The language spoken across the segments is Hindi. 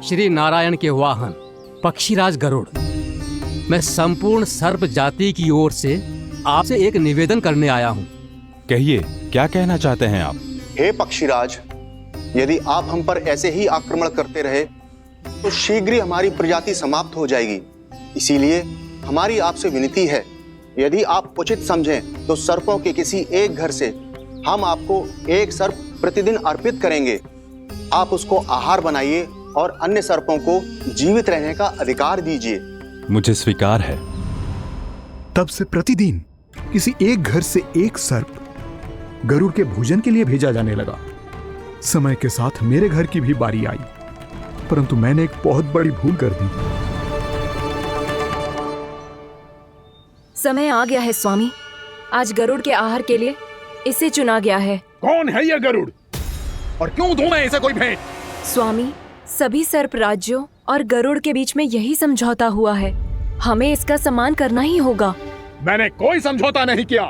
श्री नारायण के वाहन पक्षीराज गरुड़, मैं संपूर्ण सर्प जाति की ओर से आपसे एक निवेदन करने आया हूँ। कहिए, क्या कहना चाहते हैं आप? हे पक्षीराज, यदि आप हम पर ऐसे ही आक्रमण करते रहे तो शीघ्र ही हमारी प्रजाति समाप्त हो जाएगी। इसीलिए हमारी आपसे विनती है, यदि आप उचित समझें तो सर्पों के किसी एक घर से हम आपको एक सर्प प्रतिदिन अर्पित करेंगे। आप उसको आहार बनाइए और अन्य सर्पों को जीवित रहने का अधिकार दीजिए। मुझे स्वीकार है। तब से प्रतिदिन किसी एक घर से एक सर्प गरुड़ के भोजन के लिए भेजा जाने लगा। समय के साथ मेरे घर की भी बारी आई, परंतु मैंने एक बहुत बड़ी भूल कर दी। समय आ गया है स्वामी, आज गरुड़ के आहार के लिए इसे चुना गया है। कौन है यह गरुड़ और क्यों दूं मैं इसे कोई भेंट? स्वामी, सभी सर्प राज्यों और गरुड़ के बीच में यही समझौता हुआ है, हमें इसका सम्मान करना ही होगा। मैंने कोई समझौता नहीं किया,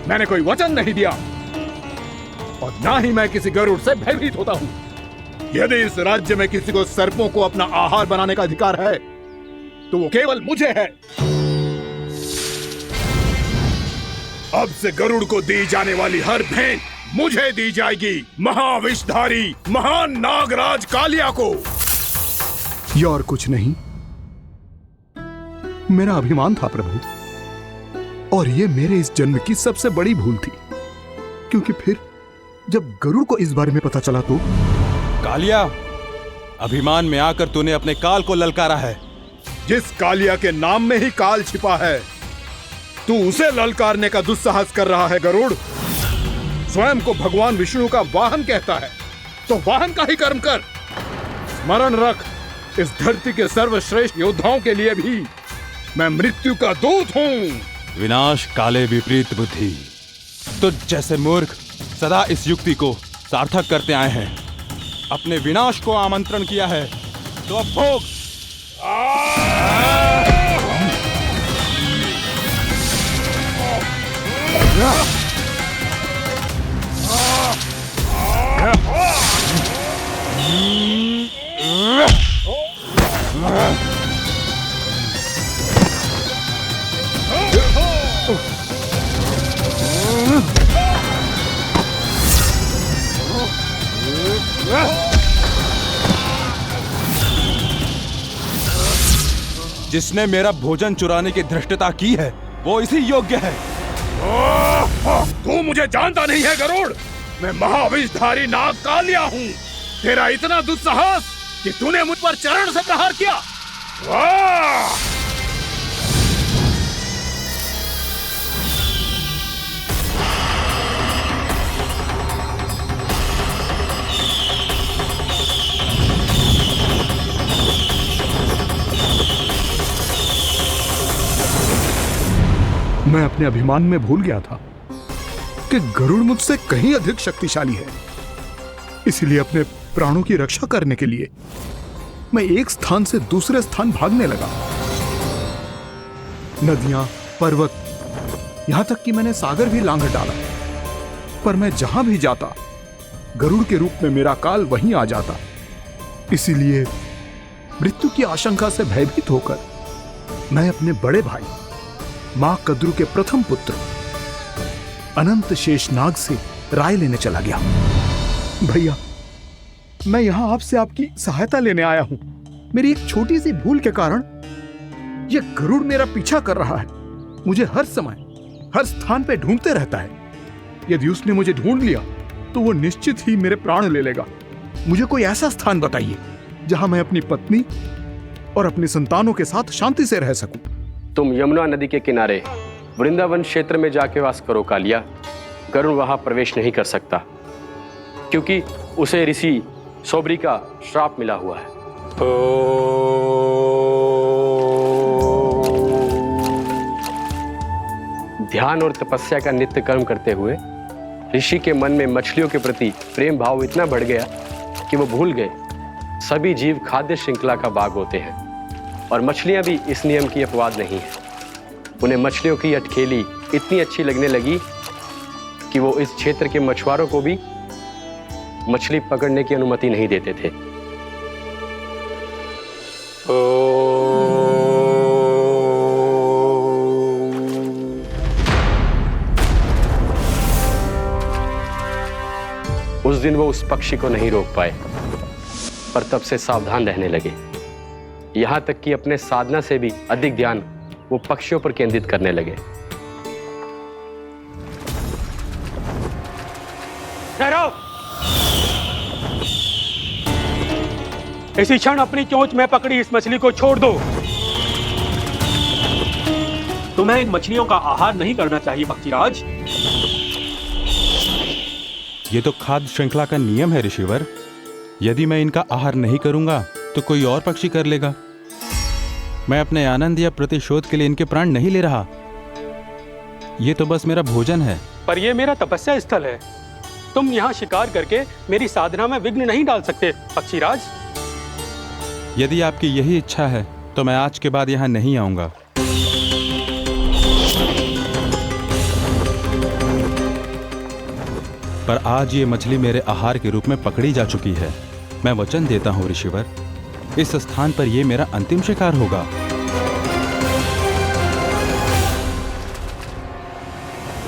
मैंने कोई वचन नहीं दिया और ना ही मैं किसी गरुड़ से भयभीत होता हूँ। यदि इस राज्य में किसी को सर्पों को अपना आहार बनाने का अधिकार है तो वो केवल मुझे है। अब से गरुड़ को दी जाने वाली हर भेंट मुझे दी जाएगी, महाविषधारी महान नागराज कालिया को। यह और कुछ नहीं, मेरा अभिमान था प्रभु, और यह मेरे इस जन्म की सबसे बड़ी भूल थी, क्योंकि फिर जब गरुड़ को इस बारे में पता चला तो। कालिया, अभिमान में आकर तूने अपने काल को ललकारा है। जिस कालिया के नाम में ही काल छिपा है, तू उसे ललकारने का दुस्साहस कर रहा है। गरुड़ स्वयं को भगवान विष्णु का वाहन कहता है, तो वाहन का ही कर्म कर। स्मरण रख, इस धरती के सर्वश्रेष्ठ योद्धाओं के लिए भी मैं मृत्यु का दूत हूँ। विनाश काले विपरीत बुद्धि। तुझ जैसे मूर्ख सदा इस युक्ति को सार्थक करते आए हैं। अपने विनाश को आमंत्रण किया है तो अब भोग। जिसने मेरा भोजन चुराने की धृष्टता की है वो इसी योग्य है। तू मुझे जानता नहीं है गरुड़, मैं महाविषधारी नाग कालिया हूँ। तेरा इतना दुस्साहस कि तूने मुझ पर चरण से प्रहार किया। वाह! मैं अपने अभिमान में भूल गया था कि गरुड़ मुझसे कहीं अधिक शक्तिशाली है। इसलिए अपने प्राणों की रक्षा करने के लिए मैं एक स्थान से दूसरे स्थान भागने लगा। नदियां, पर्वत, यहां तक कि मैंने सागर भी लांघ डाला, पर मैं जहां भी जाता गरुड़ के रूप में मेरा काल वहीं आ जाता। इसीलिए मृत्यु की आशंका से भयभीत होकर मैं अपने बड़े भाई मां कद्रु के प्रथम पुत्र अनंत शेषनाग से राय लेने चला गया। भैया, मैं यहां आपसे आपकी सहायता लेने आया हूं। मेरी एक छोटी सी भूल के कारण यह गरुड़ मेरा पीछा कर रहा है। मुझे हर समय हर स्थान पे ढूंढते रहता है। यदि उसने मुझे ढूंढ लिया तो वो निश्चित ही मेरे प्राण ले लेगा। मुझे कोई ऐसा स्थान बताइए जहां मैं अपनी पत्नी और अपने संतानों के साथ शांति से रह सकूं। तुम यमुना नदी के किनारे वृंदावन क्षेत्र में जाके वास करो कालिया। गरुड़ वहां प्रवेश नहीं कर सकता क्योंकि उसे ऋषि सोबरी का श्राप मिला हुआ है। ध्यान और तपस्या का नित्य कर्म करते हुए ऋषि के मन में मछलियों के प्रति प्रेम भाव इतना बढ़ गया कि वो भूल गए सभी जीव खाद्य श्रृंखला का भाग होते हैं और मछलियां भी इस नियम की अपवाद नहीं है। उन्हें मछलियों की अटखेली इतनी अच्छी लगने लगी कि वो इस क्षेत्र के मछुआरों को भी मछली पकड़ने की अनुमति नहीं देते थे। उस दिन वो उस पक्षी को नहीं रोक पाए, पर तब से सावधान रहने लगे। यहां तक कि अपने साधना से भी अधिक ध्यान वो पक्षियों पर केंद्रित करने लगे। ठहरो! इसी क्षण अपनी चोंच में पकड़ी इस मछली को छोड़ दो। तुम्हें इन मछलियों का आहार नहीं करना चाहिए पक्षीराज। ये तो खाद्य श्रृंखला का नियम है ऋषिवर। यदि मैं इनका आहार नहीं करूंगा तो कोई और पक्षी कर लेगा। मैं अपने आनंद या प्रतिशोध के लिए इनके प्राण नहीं ले रहा। ये तो बस मेरा भोजन है। पर यह मेरा तपस्या स्थल है। तुम यहाँ शिकार करके मेरी साधना में विघ्न नहीं डाल सकते पक्षीराज। यदि आपकी यही इच्छा है तो मैं आज के बाद यहाँ नहीं आऊंगा। पर आज ये मछली मेरे आहार के रूप में पकड़ी जा चुकी है। मैं वचन देता हूँ ऋषिवर, इस स्थान पर यह मेरा अंतिम शिकार होगा।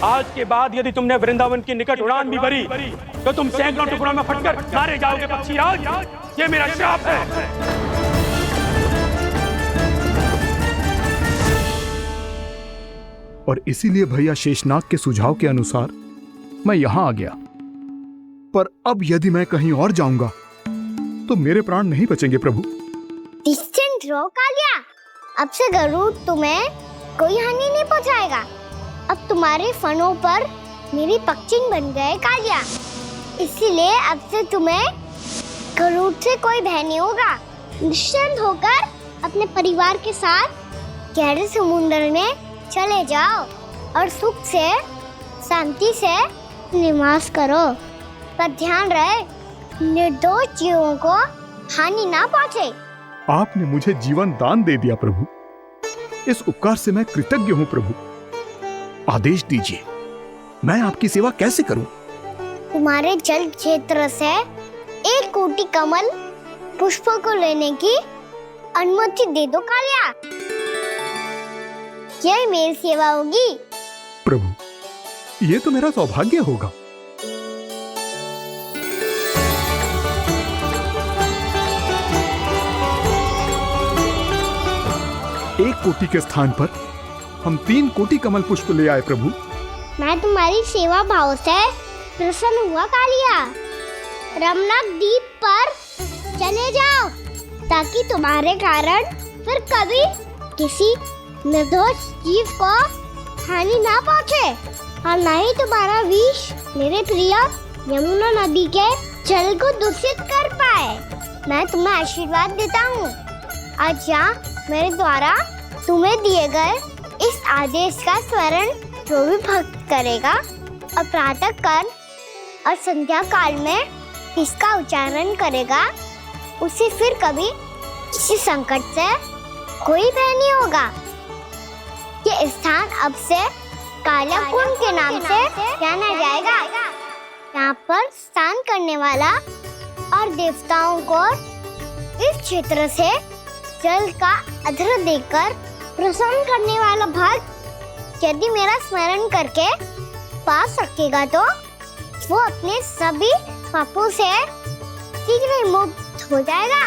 आज के बाद यदि तुमने वृंदावन की निकट उड़ान भी भरी तो तुम सैकड़ों टुकड़ों में फटकर मारे जाओगे पक्षीराज। ये मेरा श्राप है। और इसीलिए भैया शेषनाग के सुझाव के अनुसार मैं यहां आ गया। पर अब यदि मैं कहीं और जाऊंगा तो मेरे प्राण नहीं बचेंगे प्रभु। डिस्टेंट रहो कालिया। अब से गरुड़ तुम्हें कोई हानि नहीं पहुंचाएगा। अब तुम्हारे फनों पर मेरी पक्षिंग बन गए कालिया। इसीलिए अब से तुम्हें गरुड़ से कोई भय नहीं होगा। निश्चिंत होकर अपने परिवार के साथ गहरे समुद्र में चले जाओ और सुख से शांति से निवास करो। पर ध्यान रहे निर्दोष जीवों को हानि ना पहुंचे। आपने मुझे जीवन दान दे दिया प्रभु। इस उपकार से मैं कृतज्ञ हूँ प्रभु। आदेश दीजिए, मैं आपकी सेवा कैसे करूं? तुम्हारे जल क्षेत्र से 1 कोटि कमल पुष्पों को लेने की अनुमति दे दो कालिया। यही मेरी सेवा होगी। प्रभु, ये तो मेरा सौभाग्य होगा। एक कोटि के स्थान पर हम 3 कोटि कमल पुष्प ले आए प्रभु। मैं तुम्हारी सेवा भाव से प्रसन्न हुआ कालिया। रमनाक द्वीप पर चले जाओ ताकि तुम्हारे कारण फिर कभी किसी निर्दोष जीव को हानि ना पहुंचे और न ही तुम्हारा विष मेरे प्रिय यमुना नदी के जल को दूषित कर पाए। मैं तुम्हें आशीर्वाद देता हूँ। आज यहाँ मेरे द्वारा तुम्हें दिए गए इस आदेश का स्मरण जो भी भक्त करेगा और प्रातः काल और संध्या काल में इसका उच्चारण करेगा, उसे फिर कभी किसी संकट से कोई भय नहीं होगा। ये स्थान अब से काला कुंड के नाम से जाना जाएगा। यहाँ पर स्नान करने वाला और देवताओं को इस क्षेत्र से जल का अर्घ्य देकर प्रसन्न करने वाला भक्त यदि मेरा स्मरण करके पा सकेगा तो वो अपने सभी पापों से शीघ्र ही मुक्त हो जाएगा।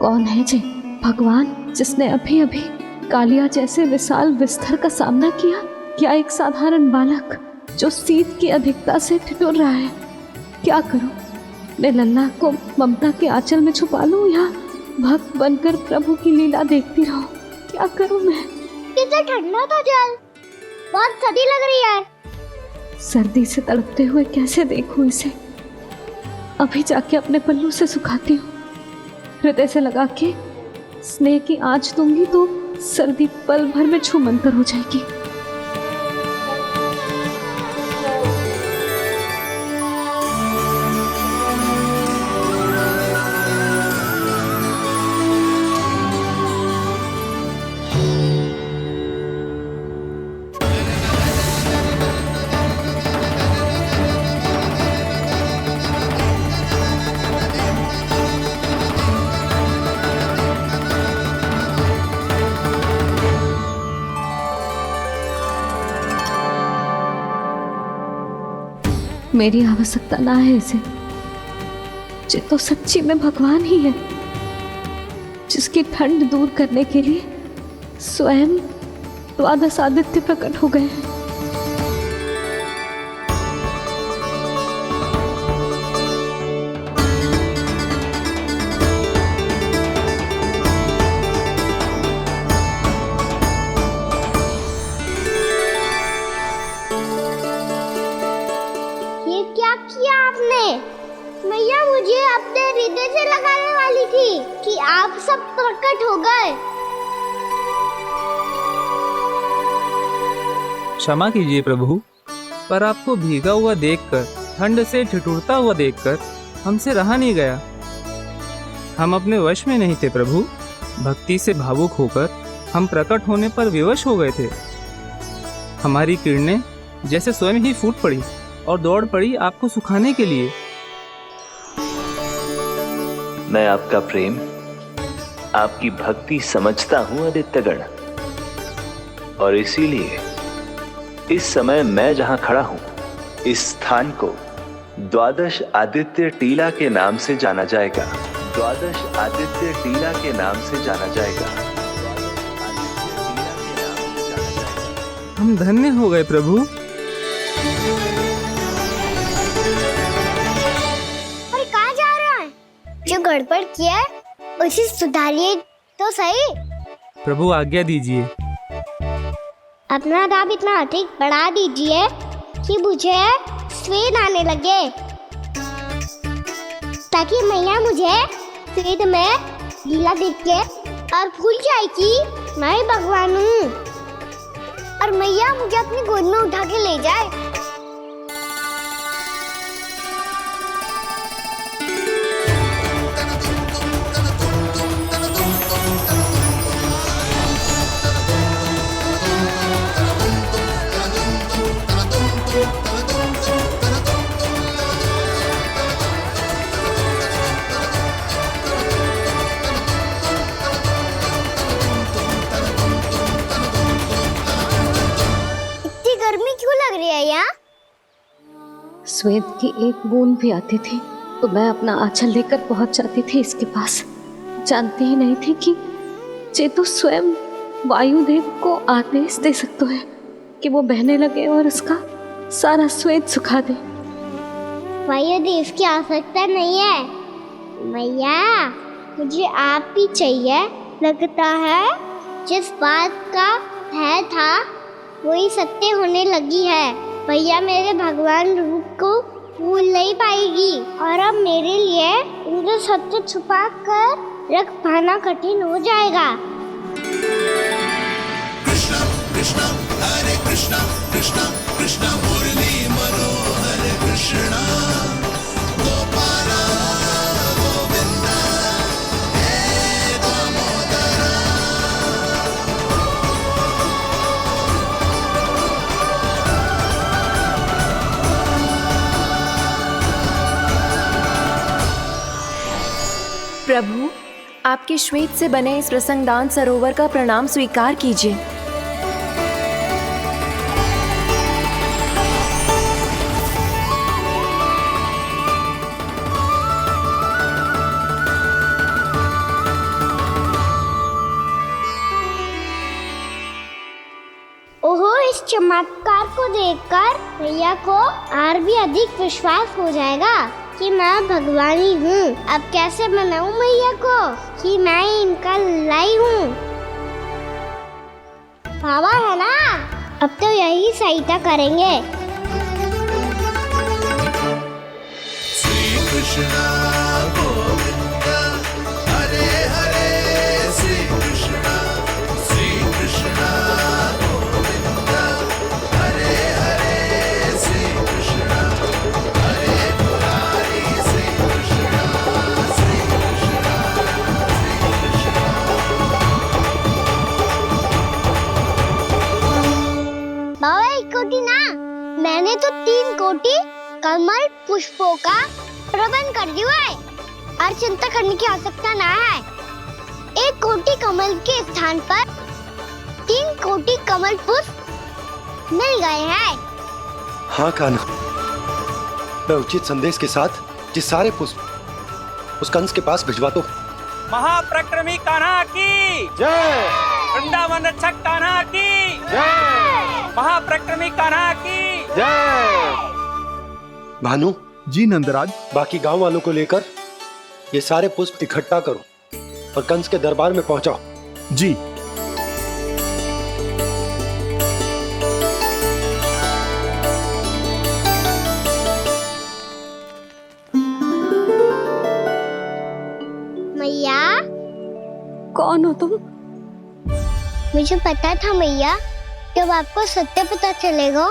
कौन है जी भगवान जिसने अभी अभी कालिया जैसे विशाल विस्तर का सामना किया? क्या एक साधारण बालक जो शीत की अधिकता से ठिठुर रहा है? क्या करूं? मैं लल्ला को ममता के आंचल में छुपा लूं या भक्त बनकर प्रभु की लीला देखती रहूं? क्या करूं मैं? कितना ठंडा था जल, बहुत सर्दी लग रही है। सर्दी से तड़पते हुए कैसे देखूं इसे? अभी जाके अपने पल्लू से सुखाती हूँ। हृदय से लगा के स्नेह की आंच दूंगी तो सर्दी पल भर में छूमंतर हो जाएगी। मेरी आवश्यकता ना है इसे। ये तो सच्ची में भगवान ही है, जिसकी ठंड दूर करने के लिए स्वयं द्वादश आदित्य प्रकट हो गए हैं। ये क्या किया आपने? मैया मुझे अपने हृदय से लगाने वाली थी कि आप सब प्रकट हो गए। क्षमा कीजिए प्रभु, पर आपको भीगा हुआ देखकर, ठंड से ठिठुरता हुआ देखकर हमसे रहा नहीं गया। हम अपने वश में नहीं थे प्रभु। भक्ति से भावुक होकर हम प्रकट होने पर विवश हो गए थे। हमारी किरणें जैसे स्वयं ही फूट पड़ी और दौड़ पड़ी आपको सुखाने के लिए। मैं आपका प्रेम, आपकी भक्ति समझता हूं आदित्यगण, और इसीलिए इस समय मैं जहां खड़ा हूं, इस स्थान को द्वादश आदित्य टीला के नाम से जाना जाएगा। द्वादश आदित्य टीला के नाम से जाना जाएगा। हम धन्य हो गए प्रभु। और कहाँ जा रहा है? जो गड़बड़ किया है उसे सुधारिए तो सही। प्रभु आज्ञा दीजिए। अपना दाम इतना अधिक बढ़ा दीजिए कि मुझे स्वेद आने लगे, ताकि मैया मुझे स्वेद में लीला देख के और भूल जाए कि मैं ही भगवान हूँ, और मैया मुझे अपनी गोद में उठा के ले जाए। गर्मी क्यों लग रही है यहाँ? स्वेद की एक बूंद भी आती थी तो मैं अपना आंचल लेकर पहुंच जाती थी इसके पास। जानती ही नहीं थी कि ये तो स्वयं वायुदेव को आदेश दे सकते हैं कि वो बहने लगे और उसका सारा स्वेद सुखा दे। वायुदेव की आवश्यकता नहीं है मैया, मुझे आप ही चाहिए। लगता है जिस बात का भय था वही सत्य होने लगी है। भैया मेरे भगवान रूप को भूल नहीं पाएगी, और अब मेरे लिए उनके सत्य छुपा कर रख पाना कठिन हो जाएगा। कृष्णा कृष्णा हरे कृष्णा कृष्णा कृष्णा मुरली मनोहर कृष्णा गोपाला गोविंदा हे दामोदरा। प्रभु, आपके श्वेत से बने इस प्रसंगदान सरोवर का प्रणाम स्वीकार कीजिए। ओहो, इस चमत्कार को देखकर भैया को और भी अधिक विश्वास हो जाएगा कि मैं भगवान ही हूँ। अब कैसे मनाऊं मैया को कि मैं ही इनका लाई हूँ। बाबा है ना, अब तो यही सहायता करेंगे। श्री कृष्णा गोविंदा हरे हरे श्री कृष्णा गोविंदा हरे हरे श्री कृष्णा हरे मुरारी श्री कृष्णा श्री कृष्णा श्री कृष्णा। बाबा एक कोटी ना, मैंने तो 3 कोटी कमल पुष्पों का प्रबंध कर दिया है और चिंता करने की आवश्यकता ना है। 1 कोटी कमल के स्थान पर 3 कोटी कमल पुष्प मिल गए हैं। हाँ कान्हा, मैं उचित संदेश के साथ ये सारे पुष्प उस कंस के पास भिजवा दो। महाप्रक्रमी कान्हा की जय। वृंदावन रक्षक कान्हा की जय। महाप्रक्रमी कान्हा की जय। भानु जी नंदराज, बाकी गांव वालों को लेकर ये सारे पुष्प इकट्ठा करो और कंस के दरबार में पहुंचाओ। जी। मैया, कौन हो तुम? मुझे पता था मैया, जब आपको सत्य पता चलेगा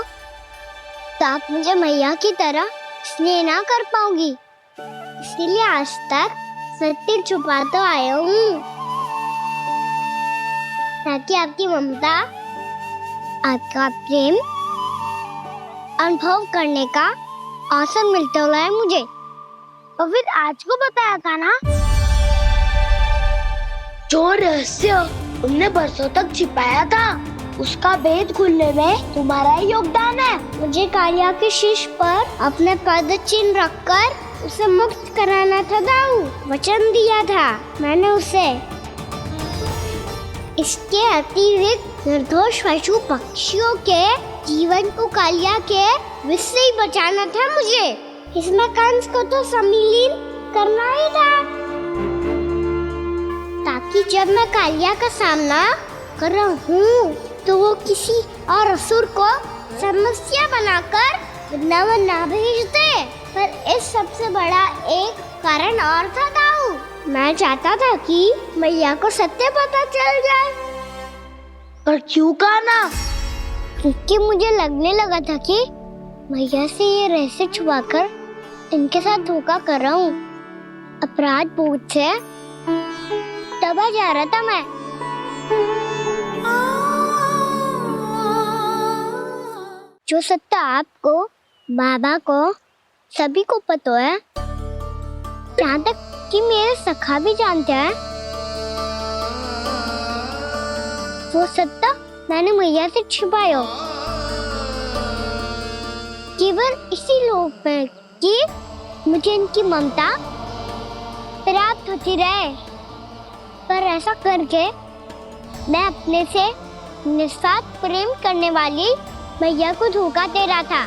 तो आप मुझे मैया की तरह स्नेह ना कर पाओगी, इसीलिए आज तक सत्य छुपाता आया हूँ, ताकि आपकी ममता, आपका प्रेम अनुभव करने का अवसर मिलता हुआ है मुझे। और फिर आज को बताया था ना, जो रहस्य तुमने बरसों तक छिपाया था, उसका भेद खुलने में तुम्हारा ही योगदान है। मुझे कालिया के शीश पर अपने पद चिन्ह रखकर उसे मुक्त कराना था दाऊ, वचन दिया था मैंने उसे। इसके अतिरिक्त निर्दोष पशु पक्षियों के जीवन को कालिया के विष से ही बचाना था मुझे। इसमें कंस को तो सम्मिलित करना ही था, ताकि जब मैं कालिया का सामना कर रहा हूँ तो वो किसी और असुर को समस्या बनाकर वृंदावन ना भेज दे। पर इस सबसे बड़ा एक कारण और था दाऊ, मैं चाहता था कि मैया को सत्य पता चल जाए। पर क्यों कहा ना? क्योंकि मुझे लगने लगा था कि मैया से ये रहस्य छुपाकर इनके साथ धोखा कर रहा हूँ। अपराध बोध से दबा जा रहा था मैं। जो सत्य आपको, बाबा को, सभी को पता है, यहाँ तक कि मेरे सखा भी जानते हैं, वो सत्य मैंने मैया से छिपाया केवल इसी लोक में कि मुझे इनकी ममता प्राप्त होती रहे। पर ऐसा करके मैं अपने से निस्वार्थ प्रेम करने वाली मैया को धोखा दे रहा था।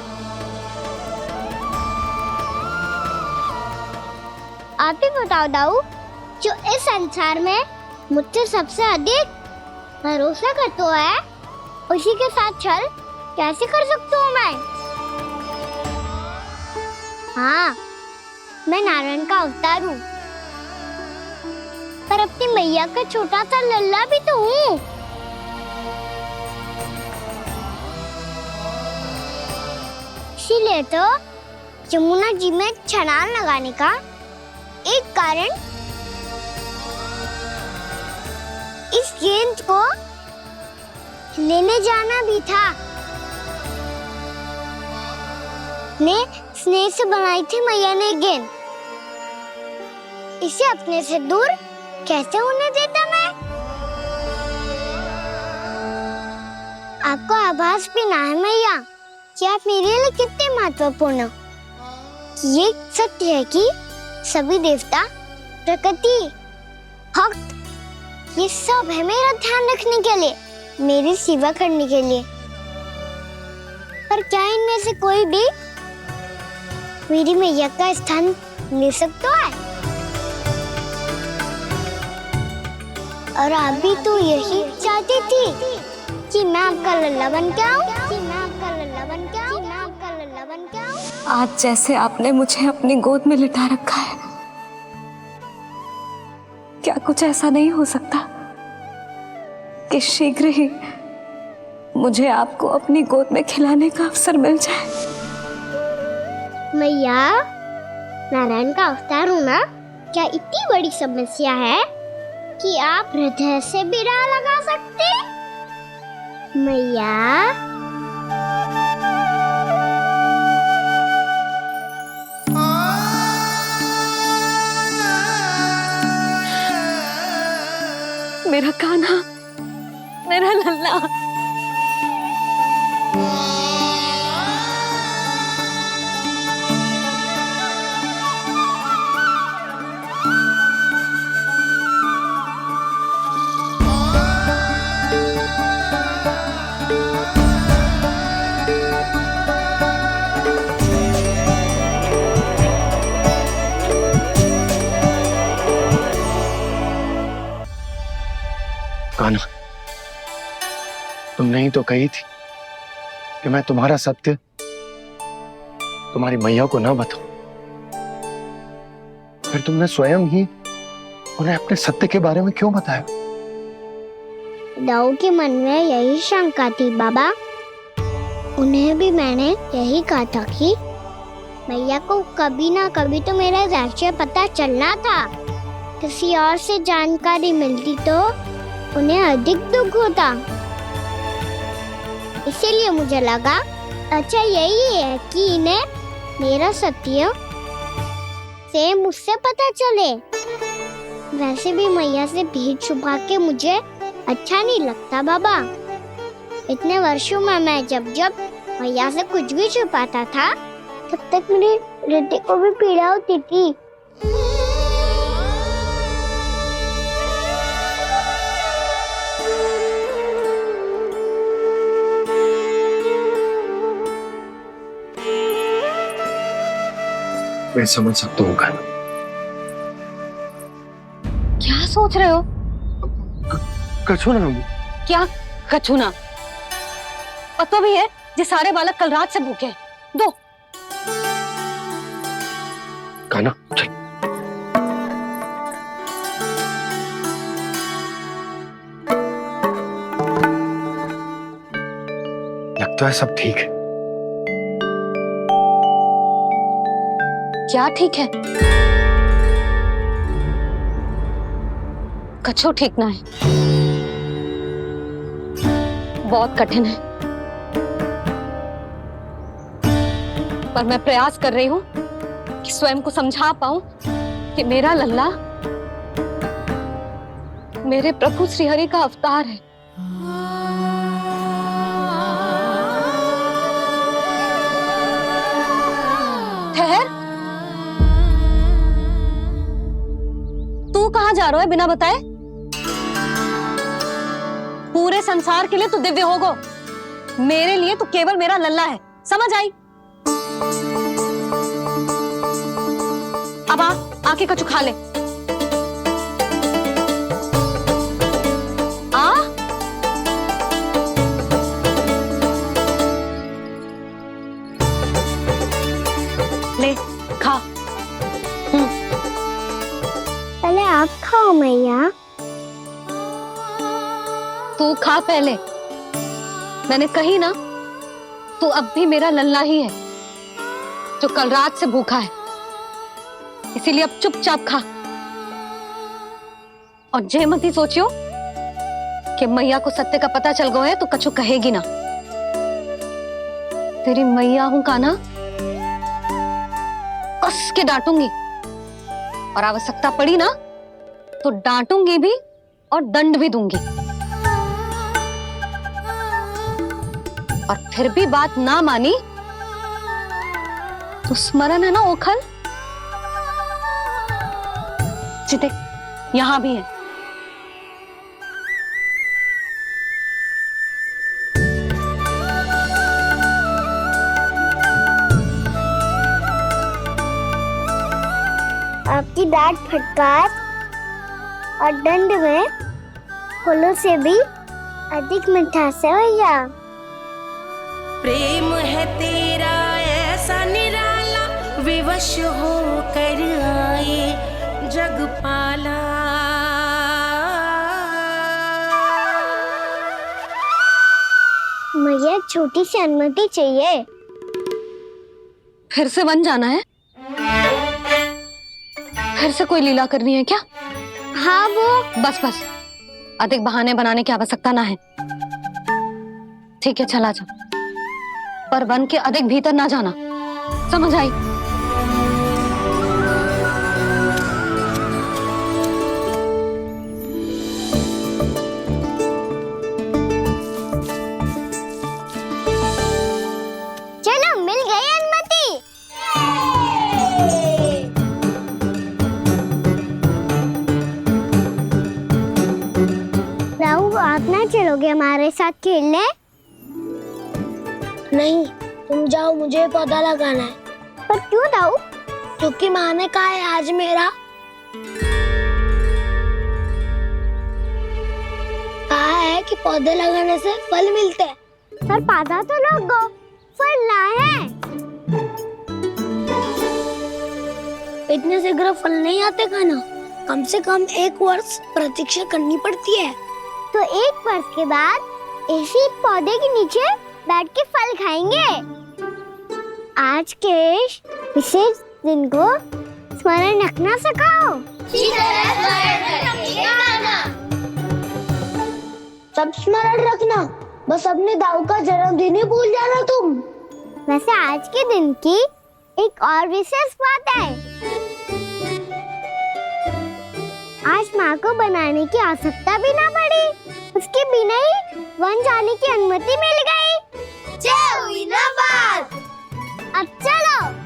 आप ही बताओ दाऊ, जो इस संसार में मुझसे सबसे अधिक भरोसा करता है, उसी के साथ छल कैसे कर सकता हूँ मैं? हाँ, मैं नारायण का अवतार हूँ, पर अपनी मैया का छोटा सा लल्ला भी तो हूँ। इसीलिए तो यमुना जी में छलांग लगाने का एक कारण इस गेंद को लेने जाना भी था। ने स्नेह से बनाई थी मैया ने गेंद, इसे अपने से दूर कैसे होने देता मैं? आपको आभास भी ना है मैया कि आप मेरे लिए कितने महत्वपूर्ण हो। ये सत्य है कि सभी देवता, प्रकृति, भक्त, ये सब है मेरा ध्यान रखने के लिए, मेरी सेवा करने के लिए। पर क्या इनमें से कोई भी मेरी मैया का स्थान ले सकता है? और आप भी तो यही चाहती थी कि मैं आपका लल्ला बन के आऊं, आज जैसे आपने मुझे अपनी गोद में लिटा रखा है, क्या कुछ ऐसा नहीं हो सकता कि शीघ्र ही मुझे आपको अपनी गोद में खिलाने का अवसर मिल जाए? मैया, नारायण का अवतार हूँ ना, क्या इतनी बड़ी समस्या है कि आप हृदय से भी राह लगा सकते? मैया, मेरा कान्हा, मेरा लल्ला। कान्हा, तुमने ही तो कही थी कि मैं तुम्हारा सत्य तुम्हारी मैया को ना बताऊं। फिर तुमने स्वयं ही उन्हें अपने सत्य के बारे में क्यों बताया? दाऊ के मन में यही शंका थी बाबा। उन्हें भी मैंने यही कहा था कि मैया को कभी ना कभी तो मेरा रहस्य पता चलना था। किसी और से जानकारी मिलती तो उन्हें अधिक दुख होता। इसीलिए मुझे लगा अच्छा यही है कि इन्हें मेरा सत्य से मुझसे पता चले। वैसे भी मैया से भीड़ छुपा के मुझे अच्छा नहीं लगता बाबा। इतने वर्षों में मैं जब जब मैया से कुछ भी छुपाता था तब तक मेरे हृदय को भी पीड़ा होती थी। मैं समझ सकता हूँ कान्हा। क्या सोच रहे हो? कछु ना। क्या कछु ना? पता भी है ये सारे बालक कल रात से भूखे हैं। दो। कान्हा चल। लगता है सब ठीक है। क्या ठीक है? कछु ठीक ना है। बहुत कठिन है, पर मैं प्रयास कर रही हूँ कि स्वयं को समझा पाऊं कि मेरा लल्ला मेरे प्रभु श्रीहरि का अवतार है। ठहर, तू कहाँ जा रहा है बिना बताए? पूरे संसार के लिए तू दिव्य होगो, मेरे लिए तू केवल मेरा लल्ला है। समझ आई? अब आके कछु खा ले। ले खा। पहले आप खाओ मैया। तू खा पहले। मैंने कही ना, तू अब भी मेरा लल्ला ही है जो कल रात से भूखा है। इसीलिए अब चुपचाप खा। और जे मत ही सोचियो कि मैया को सत्य का पता चल गया है तो कछु कहेगी ना। तेरी मैया हूं कान्हा, कस के डांटूंगी और आवश्यकता पड़ी ना तो डांटूंगी भी और दंड भी दूंगी। और फिर भी बात ना मानी तो स्मरण है ना ओखल? देख, यहां भी है। आपकी डांट फटकार और दंड में फूलों से भी अधिक मिठास है भैया। प्रेम है तेरा ऐसा निराला, विवश हो कर आए जग पाला। मैया छोटी सी अनुमति चाहिए। फिर से वन जाना है? फिर से कोई लीला करनी है क्या? हाँ वो। बस बस, अधिक बहाने बनाने की आवश्यकता ना है। ठीक है चला जा, पर वन के अधिक भीतर ना जाना। समझ आई? चलो मिल गई अनुमति। राहु आप ना चलोगे हमारे साथ खेलने? नहीं, तुम जाओ, मुझे पौधा लगाना है। पर क्यों दाऊ? क्योंकि माँ ने कहा है आज मेरा पौधे लगाने से फल मिलते हैं। पर पौधा तो लगो, फल ना है। इतने शीघ्र फल नहीं आते खाना, कम से कम 1 वर्ष प्रतीक्षा करनी पड़ती है। तो 1 वर्ष के बाद इसी पौधे के नीचे बैठ के फल खाएंगे। आज के इस विशेष दिन को स्मरण रखना सिखाओ। सब स्मरण रखना, बस अपने दाऊ का जन्मदिन ही भूल जाना तुम। वैसे आज के दिन की एक और विशेष बात है। आज माँ को बनाने की आवश्यकता भी ना पड़ी, उसके बिना ही वन जाने की अनुमति मिल गई। जय हुई ना बात। अब चलो।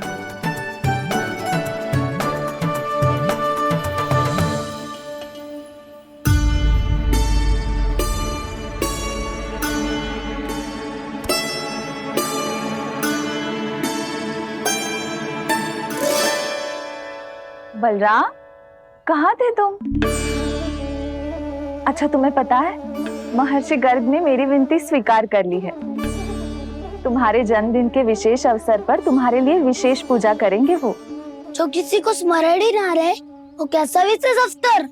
बलराम, कहाँ थे तुम? अच्छा, तुम्हें पता है महर्षि गर्ग ने मेरी विनती स्वीकार कर ली है। तुम्हारे जन्मदिन के विशेष अवसर पर तुम्हारे लिए विशेष पूजा करेंगे वो। जो किसी को स्मरण ही ना रहे, वो कैसा विशेष अवसर?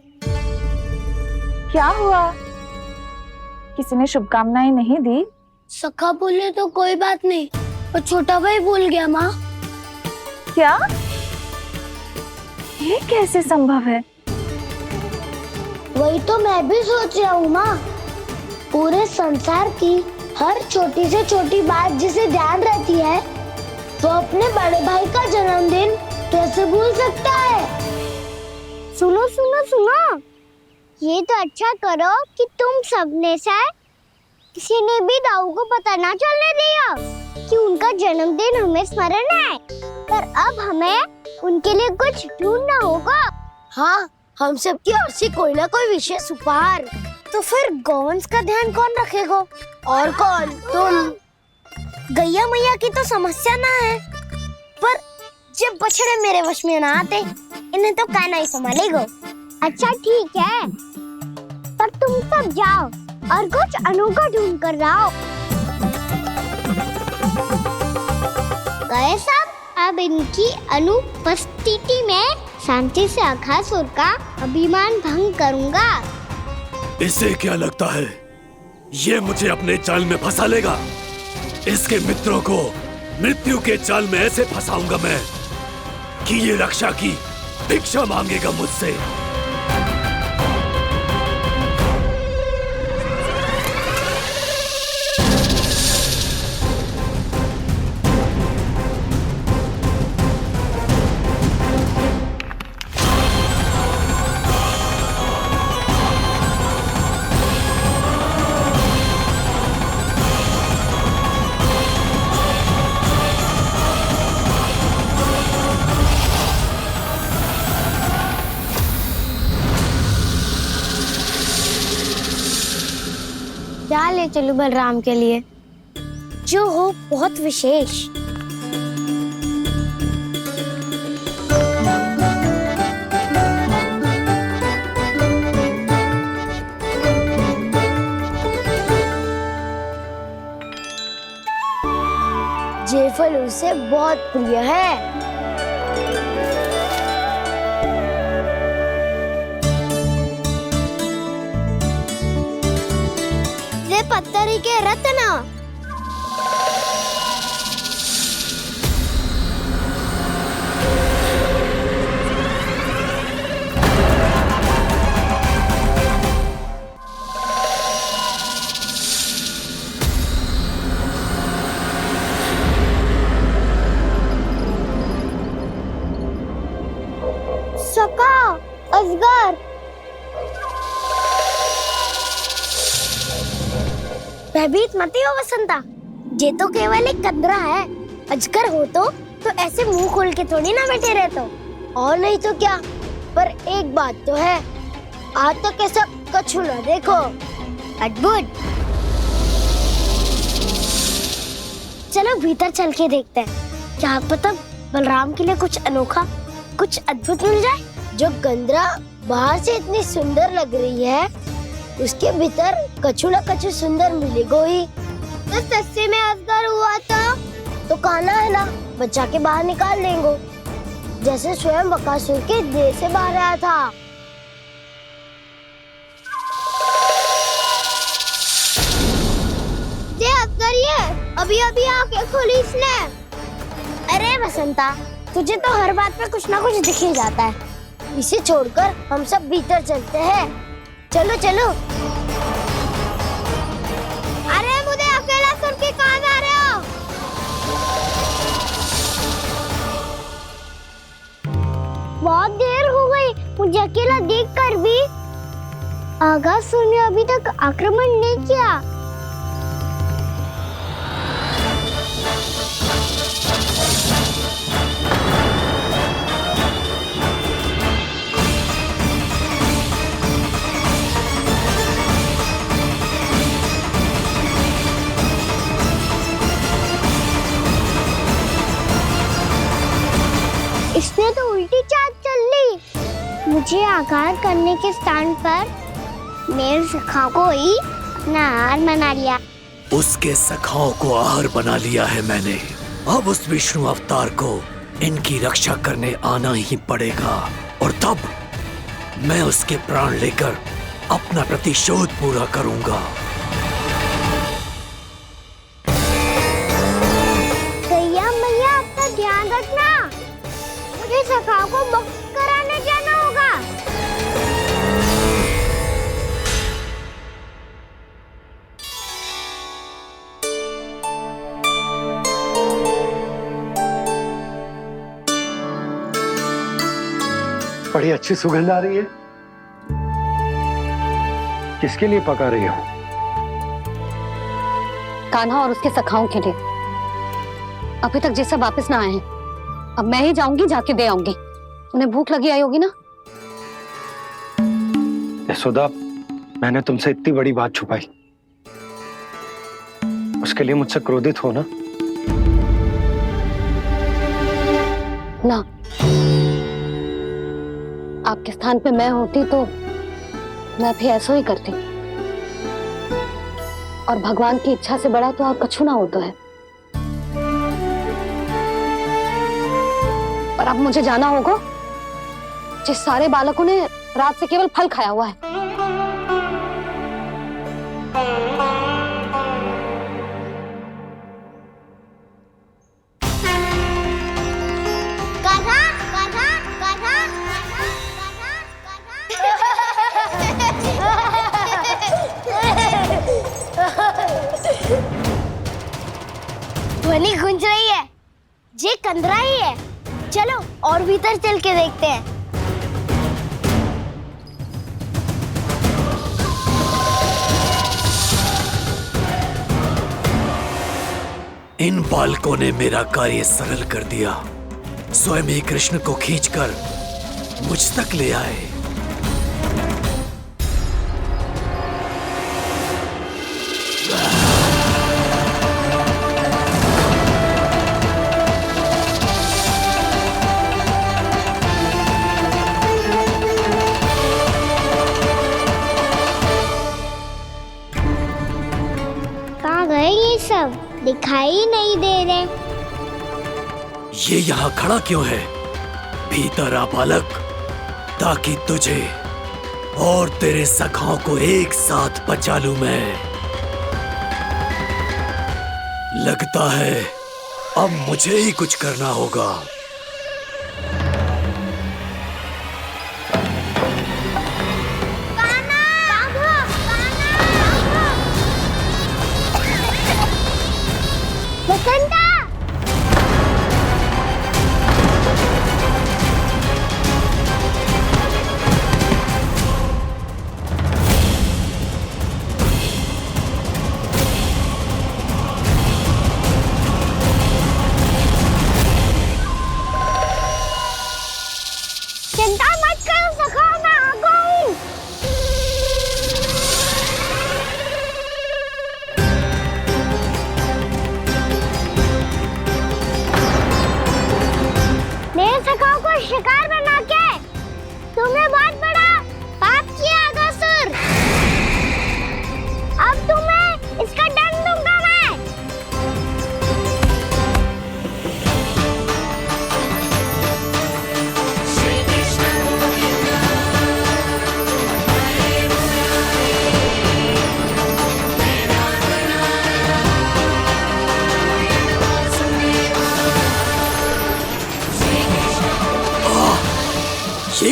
क्या हुआ? किसी ने शुभकामनाएं नहीं दी? सखा बोले तो कोई बात नहीं, पर छोटा भाई भूल गया माँ। क्या? ये कैसे संभव है? वही तो मैं भी सोच रहा हूँ माँ। पूरे संसार की हर छोटी से छोटी बात जिसे ध्यान रहती है, वो अपने बड़े भाई का जन्मदिन कैसे भूल सकता है? सुनो सुनो सुनो, ये तो अच्छा करो कि तुम सबने से किसी ने भी दाऊ को पता ना चलने दिया कि उनका जन्मदिन हमें स्मरण है। पर अब हमें उनके लिए कुछ ढूंढना होगा। हाँ, हम सबकी ओर से कोई ना कोई विशेष उपहार। तो फिर गौवंश का ध्यान कौन रखेगा? और कौन? तुम। गैया मैया की तो समस्या ना है, पर जब बछड़े मेरे वश में ना आते, इन्हें तो कान्हा ही संभालेगा। अच्छा ठीक है, पर तुम सब जाओ और कुछ अनोखा ढूंढ कर लाओ। गए सब? अब इनकी अनुपस्थिति में शांति से अघासुर का अभिमान भंग करूंगा। इसे क्या लगता है ये मुझे अपने जाल में फंसा लेगा? इसके मित्रों को मृत्यु के जाल में ऐसे फंसाऊंगा मैं कि ये रक्षा की भिक्षा मांगेगा मुझसे। क्या ले चलूं बलराम के लिए, जो हो बहुत विशेष? ये फल उसे बहुत प्रिय है। पत्थरी के रत्न। सका, अजगर। भयभीत मत हो वसंता, ये तो केवल एक कंदरा है। अजगर हो तो ऐसे मुंह खोल के थोड़ी ना बैठे रहते। और नहीं तो क्या, पर एक बात तो है, आज तक ऐसा कछु ना देखो। अद्भुत। चलो भीतर चल के देखते हैं, क्या पता बलराम के लिए कुछ अनोखा, कुछ अद्भुत मिल जाए। जो कंदरा बाहर से इतनी सुंदर लग रही है, उसके भीतर कछु न कछु सुंदर मिलेगा ही। तो सस्ते में असगर हुआ तो कान्हा है ना, बच्चा के बाहर निकाल देंगे, जैसे स्वयं बकासुर के देह से बाहर आया था। अभी अभी आंखें खोली इसने। अरे बसंता, तुझे तो हर बात पे कुछ ना कुछ दिख ही जाता है। इसे छोड़कर हम सब भीतर चलते हैं। चलो चलो। अरे मुझे अकेला सुन के कहाँ जा रहे हो? बहुत देर हो गई मुझे अकेला देखकर भी। अगासुर ने अभी तक आक्रमण नहीं किया। इसने तो उल्टी चाल चल ली। मुझे आघात करने के स्थान पर मेरे सखा को ही अपना आहार बना लिया। उसके सखाओं को आहार बना लिया है मैंने। अब उस विष्णु अवतार को इनकी रक्षा करने आना ही पड़ेगा, और तब मैं उसके प्राण लेकर अपना प्रतिशोध पूरा करूंगा। गैया मैया, अपना ध्यान रखना। मुझे सखा को मुक्त कराने जाना होगा। बड़ी अच्छी सुगंध आ रही है। किसके लिए पका रही हो? कान्हा और उसके सखाओं के लिए। अभी तक जैसा वापस ना आए हैं, अब मैं ही जाऊंगी, जाके दे आऊंगी। उन्हें भूख लगी आई होगी ना। यशोदा, मैंने तुमसे इतनी बड़ी बात छुपाई, उसके लिए मुझसे क्रोधित हो ना? ना, आपके स्थान पे मैं होती तो मैं भी ऐसा ही करती। और भगवान की इच्छा से बड़ा तो आप कछु ना होता है। और अब मुझे जाना होगा। जिस सारे बालकों ने रात से केवल फल खाया हुआ है। ध्वनि गूंज रही है। ये कंदरा ही है। चलो और भीतर चल के देखते हैं। इन बालकों ने मेरा कार्य सरल कर दिया। स्वयं ही कृष्ण को खींचकर मुझ तक ले आए। कहाँ गए ये सब? दिखाई नहीं दे रहे। ये यहाँ खड़ा क्यों है? भीतर आ बालक, ताकि तुझे और तेरे सखाओं को एक साथ बचा लूं मैं। लगता है अब मुझे ही कुछ करना होगा। बसंता!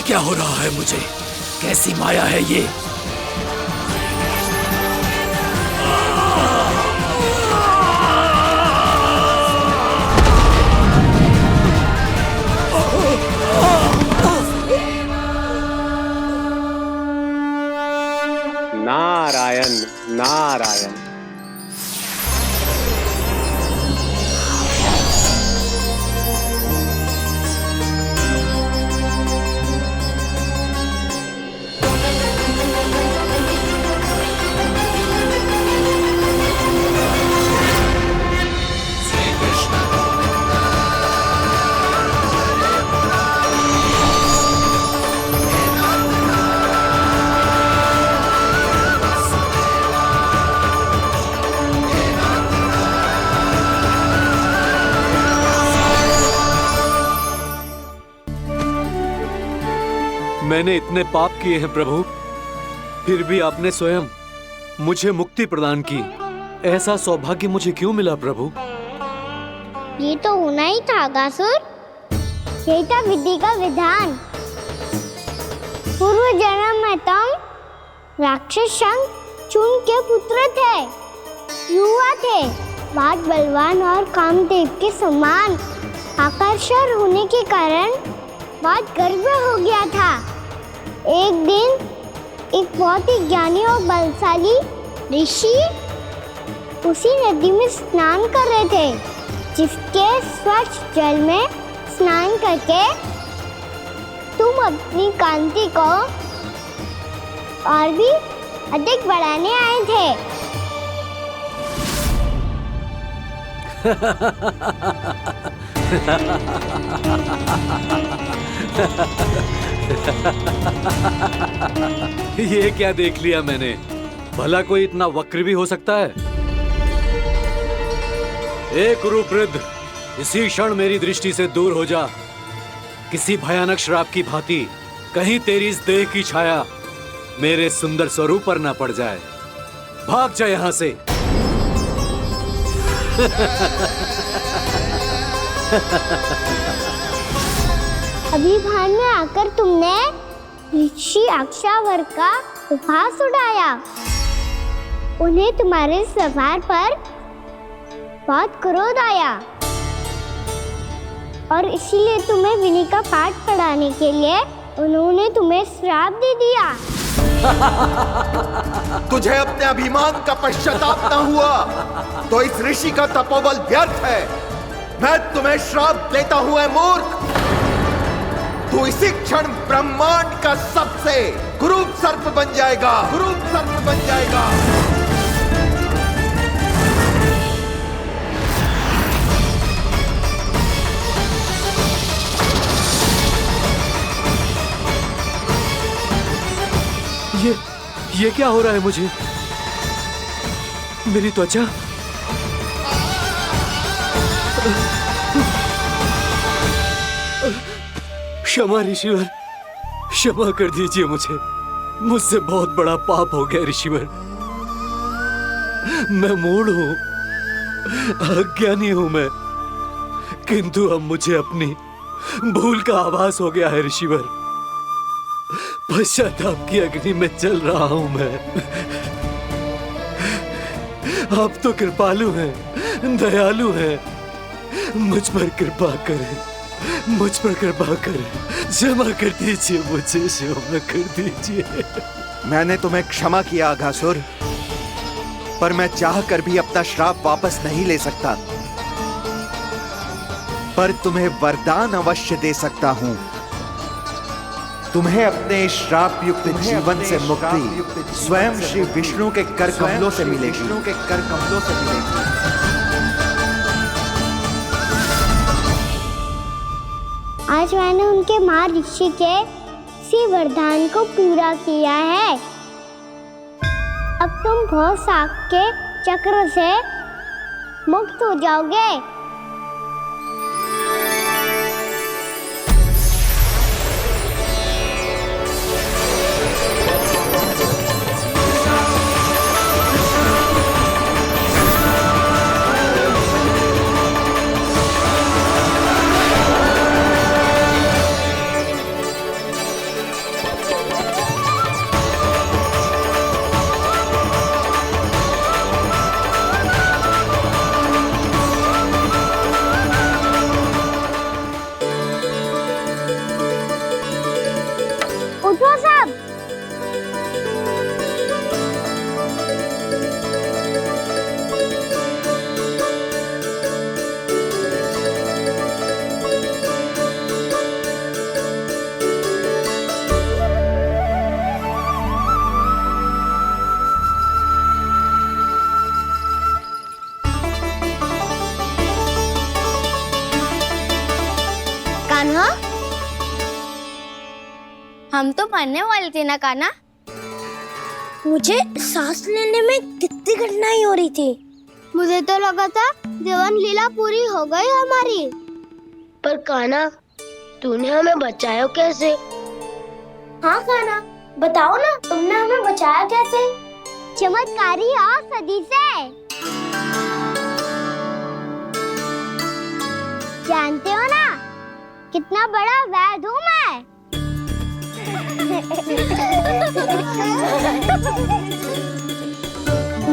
क्या हो रहा है मुझे? कैसी माया है ये? नारायण नारायण। मैंने इतने पाप किए हैं प्रभु, फिर भी आपने स्वयं मुझे मुक्ति प्रदान की। ऐसा सौभाग्य मुझे क्यों मिला प्रभु? ये तो होना ही था अगासुर। यही था विधि का विधान। पूर्व जन्म में तुम राक्षस शंखचूड के पुत्र थे, युवा थे, बहुत बलवान और कामदेव के समान। आकर्षण होने के कारण बहुत गर्व हो गया था। एक दिन एक बहुत ही ज्ञानी और बलशाली ऋषि उसी नदी में स्नान कर रहे थे, जिसके स्वच्छ जल में स्नान करके तुम अपनी कांति को और भी अधिक बढ़ाने आए थे। ये क्या देख लिया मैंने? भला कोई इतना वक्र भी हो सकता है? एक कुरुवृद्ध, इसी क्षण मेरी दृष्टि से दूर हो जा। किसी भयानक श्राप की भांति कहीं तेरी इस देह की छाया मेरे सुंदर स्वरूप पर ना पड़ जाए। भाग जा यहां से। अभी भान में आकर तुमने ऋषि अक्षावर का उपहास उड़ाया। उन्हें तुम्हारे व्यवहार पर बहुत क्रोध आया और इसीलिए तुम्हें विधि का पाठ पढ़ाने के लिए उन्होंने तुम्हें श्राप दे दिया। तुझे अपने अभिमान का पश्चाताप न हुआ तो इस ऋषि का तपोबल व्यर्थ है। मैं तुम्हें श्राप देता हूं, मूर्ख। तू इसी क्षण ब्रह्मांड का सबसे कुरूप सर्प बन जाएगा, कुरूप सर्प बन जाएगा। ये क्या हो रहा है मुझे? मेरी त्वचा क्षमा ऋषिवर, क्षमा कर दीजिए मुझे। मुझसे बहुत बड़ा पाप हो गया ऋषिवर। मैं मूढ़ हूं, अज्ञानी हूं मैं, किंतु अब मुझे अपनी भूल का आभास हो गया है ऋषिवर। पश्चाताप की अग्नि में जल रहा हूं मैं। आप तो कृपालु हैं, दयालु हैं, मुझ पर कृपा करें, मुझ पर कृपा करें। क्षमा कर दीजिए मुझे, क्षमा कर दीजिए। मैंने तुम्हें क्षमा किया अघासुर, पर मैं चाहकर भी अपना श्राप वापस नहीं ले सकता। पर तुम्हें वरदान अवश्य दे सकता हूं। तुम्हें अपने श्राप युक्त जीवन से मुक्ति स्वयं श्री विष्णु के कर कमलों से मिलेगी, विष्णु के कर कमलों से मिलेगी। आज मैंने उनके महर्षि के इसी वरदान को पूरा किया है। अब तुम भव साग के चक्र से मुक्त हो जाओगे। सब। कान्हा, हम तो मरने वाले थे ना कान्हा? मुझे सांस लेने में कितनी कठिनाई हो रही थी। मुझे तो लगा था जीवन लीला पूरी हो गई हमारी। पर कान्हा, तूने हमें बचाया कैसे? हाँ कान्हा, बताओ ना, तुमने हमें बचाया कैसे? चमत्कारी औषधि से। जानते हो ना कितना बड़ा वैद्य हूँ मैं।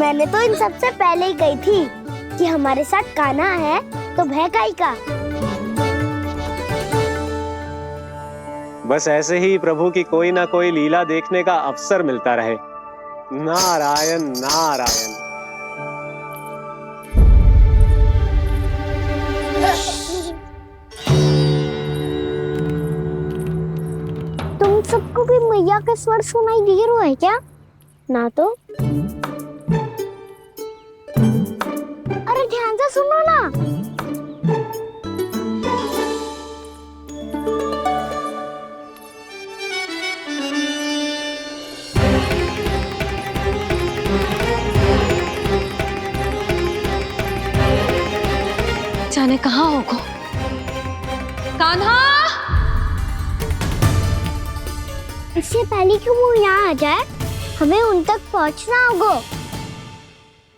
मैंने तो इन सबसे पहले ही कही थी कि हमारे साथ कान्हा है तो भय काई का। बस ऐसे ही प्रभु की कोई ना कोई लीला देखने का अवसर मिलता रहे। नारायण नारायण। तुम सबको भी मैया का स्वर सुनाई दे रहा है क्या? ना तो। अरे ध्यान से सुनो ना। जाने कहाँ होगो? कान्हा! इससे पहले कि वो यहाँ आ जाए, हमें उन तक पहुँचना होगा।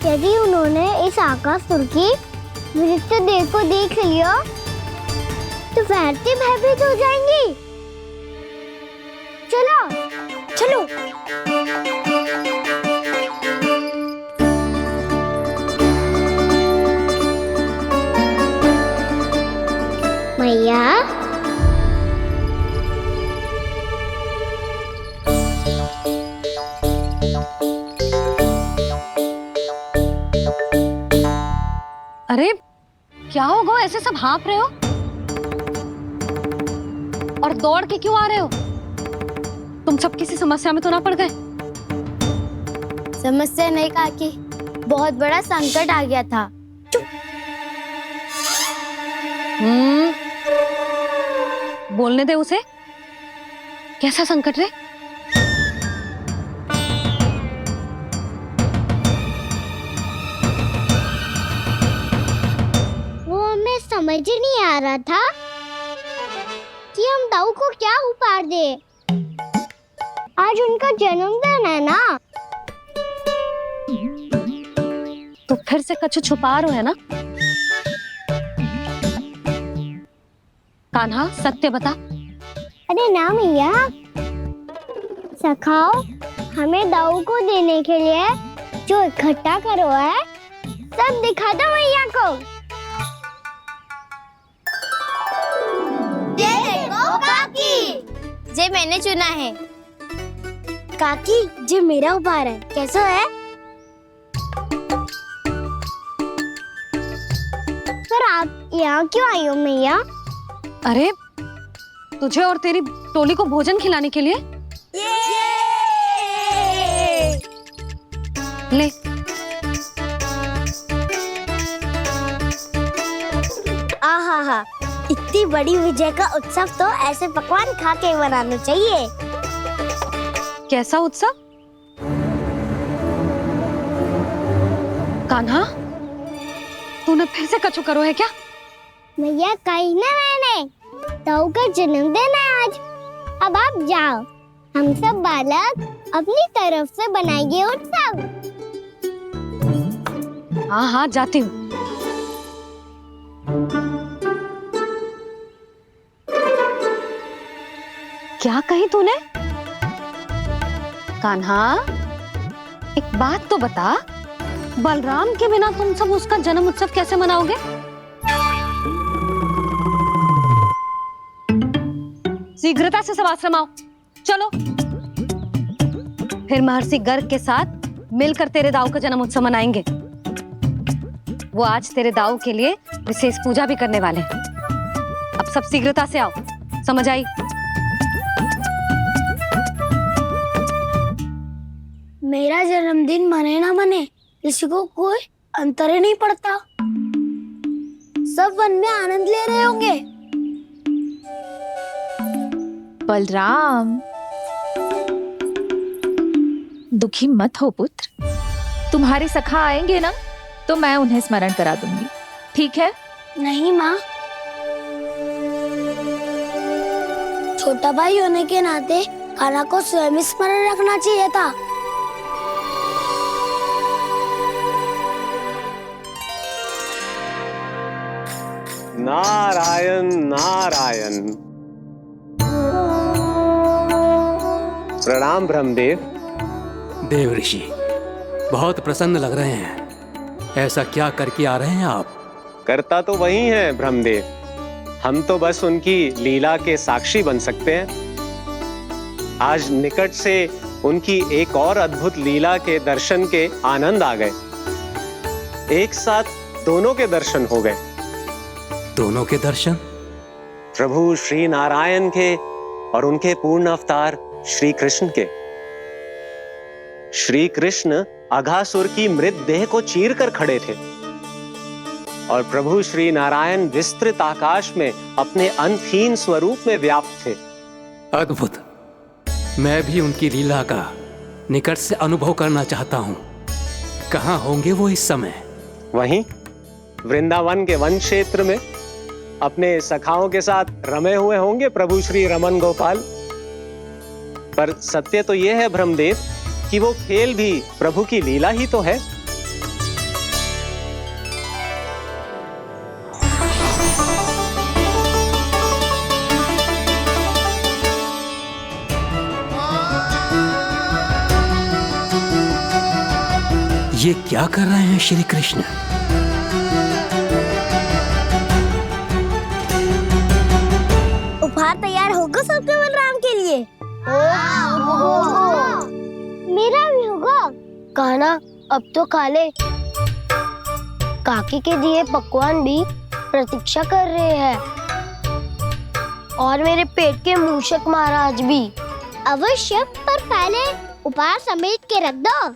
यदि उन्होंने इस आकाशुर की नृत्य देह को देख लिया, तो वैरते भयभीत हो जाएंगी। चलो, चलो। मैया, अरे क्या हो गो, ऐसे सब हाँफ रहे हो और दौड़ के क्यों आ रहे हो? तुम सब किसी समस्या में तो ना पड़ गए? समस्या नहीं काकी, बहुत बड़ा संकट आ गया था। बोलने दे उसे। कैसा संकट रे? वो हमें समझ ही नहीं आ रहा था कि हम दाऊ को क्या उपहार दे। आज उनका जन्मदिन है ना। तो फिर से कछु छुपा रहे हो है ना? कान्हा, सत्य बता। अरे ना मैया, सखाओ हमें दाऊ को देने के लिए जो इकट्ठा करो है, सब दिखा दो मैया को। ये देखो काकी, जे मैंने चुना है। काकी, जे मेरा उपहार है, कैसा है? पर आप यहाँ क्यों आई हो मैया? अरे तुझे और तेरी टोली को भोजन खिलाने के लिए। ले। आहा, इतनी बड़ी विजय का उत्सव तो ऐसे पकवान खा के मनाना चाहिए। कैसा उत्सव? कान्हा, तूने फिर से कछु करो है क्या? मैया, कहीं ना मैंने, दाऊ का जन्मदिन है आज। अब आप जाओ, हम सब बालक अपनी तरफ से बनाएंगे उत्सव। हाँ हाँ, जाती हूँ। क्या कही तूने? कान्हा, एक बात तो बता, बलराम के बिना तुम सब उसका जन्म उत्सव कैसे मनाओगे? शीघ्रता से सब आश्रम आओ। चलो। फिर महर्षि गर्ग के साथ मिलकर तेरे दाऊ का जन्म उत्सव मनाएंगे। वो आज तेरे दाऊ के लिए विशेष पूजा भी करने वाले हैं। अब सब शीघ्रता से आओ, समझ आई? मेरा जन्मदिन मने ना मने, किसी को कोई अंतर ही नहीं पड़ता। सब वन में आनंद ले रहे होंगे। बलराम, दुखी मत हो पुत्र। तुम्हारे सखा आएंगे ना तो मैं उन्हें स्मरण करा दूंगी, ठीक है? नहीं माँ, छोटा भाई होने के नाते कान्हा को स्वयं स्मरण रखना चाहिए था। नारायण नारायण। प्रणाम ब्रह्मदेव। देव ऋषि, बहुत प्रसन्न लग रहे हैं। ऐसा क्या करके आ रहे हैं आप? करता तो वही है ब्रह्मदेव, हम तो बस उनकी लीला के साक्षी बन सकते हैं। आज निकट से उनकी एक और अद्भुत लीला के दर्शन के आनंद आ गए। एक साथ दोनों के दर्शन हो गए। दोनों के दर्शन? प्रभु श्री नारायण के और उनके पूर्ण अवतार श्री कृष्ण के। श्री कृष्ण अघासुर की मृत देह को चीर कर खड़े थे और प्रभु श्री नारायण विस्तृत आकाश में अपने अंतहीन स्वरूप में व्याप्त थे। अद्भुत। मैं भी उनकी लीला का निकट से अनुभव करना चाहता हूँ। कहाँ होंगे वो इस समय? वहीं वृंदावन के वन क्षेत्र में अपने सखाओं के साथ रमे हुए होंगे प्रभु श्री रमन गोपाल। पर सत्य तो यह है ब्रह्मदेव कि वो खेल भी प्रभु की लीला ही तो है। ये क्या कर रहे हैं श्री कृष्ण? उपहार तैयार होगा सबके बलराम के लिए? मेरा भी होगा। कान्हा अब तो खा ले। काकी के दिए पकवान भी प्रतीक्षा कर रहे हैं और मेरे पेट के मूषक महाराज भी। अवश्य, पर पहले उपहार समेट के रख दो।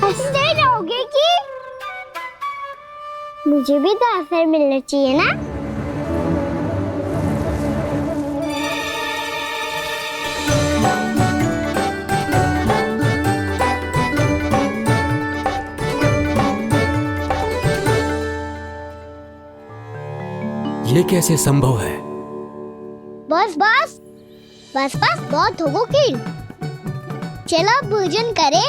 हंसते रहोगे कि? मुझे भी तो अवसर मिलना चाहिए ना। ये कैसे संभव है? बस बस बस बस बहुत होगो कि। चलो भोजन करे,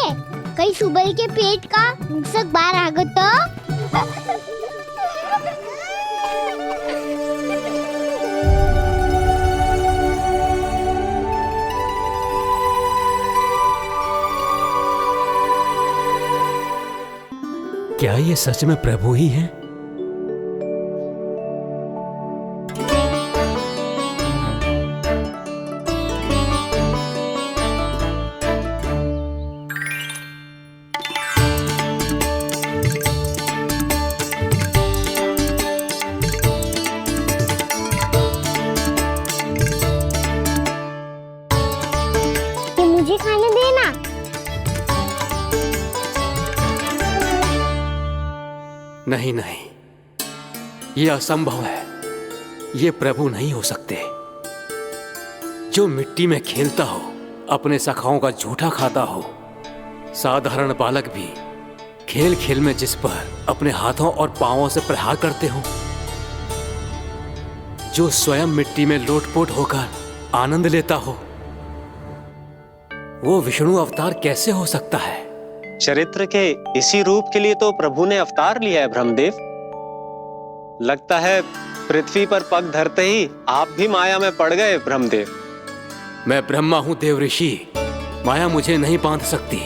कहीं सुबह के पेट का मूषक बाहर आ गया तो। क्या ये सच में प्रभु ही हैं? मुझे खाने देना। नहीं नहीं, ये असंभव है। ये प्रभु नहीं हो सकते। जो मिट्टी में खेलता हो, अपने सखाओं का झूठा खाता हो, साधारण बालक भी खेल खेल में जिस पर अपने हाथों और पांवों से प्रहार करते हो, जो स्वयं मिट्टी में लोटपोट होकर आनंद लेता हो, वो विष्णु अवतार कैसे हो सकता है? चरित्र के इसी रूप के लिए तो प्रभु ने अवतार लिया है ब्रह्मदेव। लगता है पृथ्वी पर पग धरते ही आप भी माया में पड़ गए ब्रह्मदेव। मैं ब्रह्मा हूँ देव ऋषि, माया मुझे नहीं बांध सकती।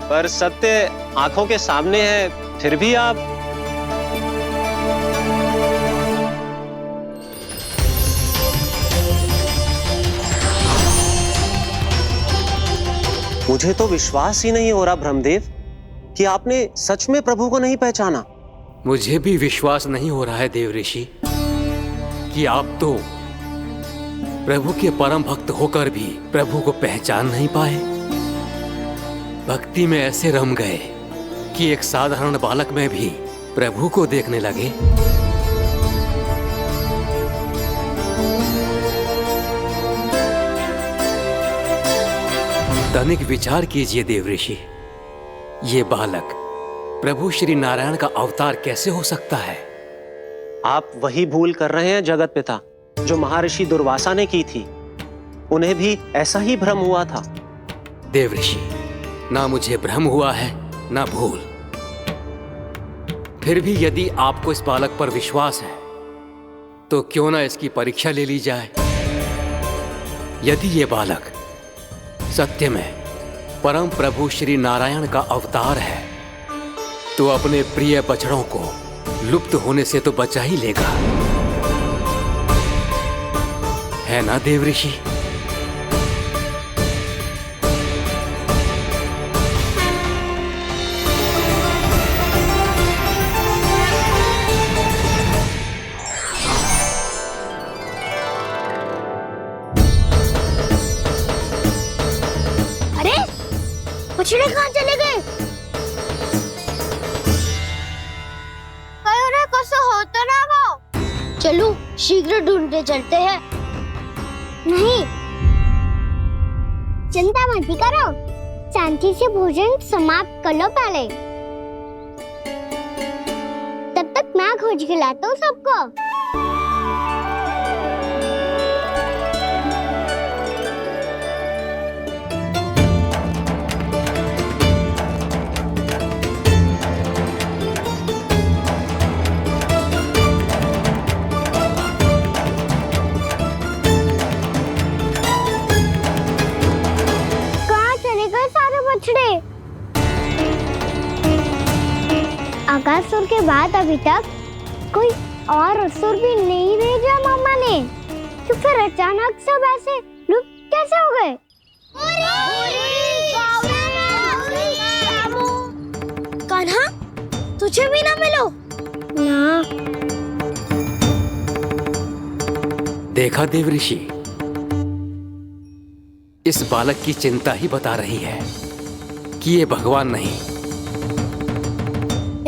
पर सत्य आंखों के सामने है, फिर भी आप। मुझे तो विश्वास ही नहीं हो रहा ब्रह्मदेव कि आपने सच में प्रभु को नहीं पहचाना। मुझे भी विश्वास नहीं हो रहा है देव ऋषि कि आप तो प्रभु के परम भक्त होकर भी प्रभु को पहचान नहीं पाए। भक्ति में ऐसे रम गए कि एक साधारण बालक में भी प्रभु को देखने लगे। तनिक विचार कीजिए देव ऋषि, ये बालक प्रभु श्री नारायण का अवतार कैसे हो सकता है? आप वही भूल कर रहे हैं जगत पिता जो महर्षि दुर्वासा ने की थी। उन्हें भी ऐसा ही भ्रम हुआ था। देव ऋषि, ना मुझे भ्रम हुआ है ना भूल। फिर भी यदि आपको इस बालक पर विश्वास है तो क्यों ना इसकी परीक्षा ले ली जाए। यदि ये बालक सत्य में परम प्रभु श्री नारायण का अवतार है तो अपने प्रिय बछड़ों को लुप्त होने से तो बचा ही लेगा, है ना देव ऋषि? अरे बछड़े कहाँ चले गए? होता ना वो। चलो शीघ्र ढूंढते चलते हैं। नहीं, चिंता मत करो, शांति से भोजन समाप्त कर लो पहले। तब तक मैं खोज के लाता हूँ सबको। आकासुर के बाद अभी तक कोई और असुर भी नहीं भेजा मामा ने, तो फिर अचानक सब ऐसे लुप्त कैसे हो गए? कान्हा, तुझे भी ना मिलो ना। देखा देव ऋषि, इस बालक की चिंता ही बता रही है कि ये भगवान नहीं।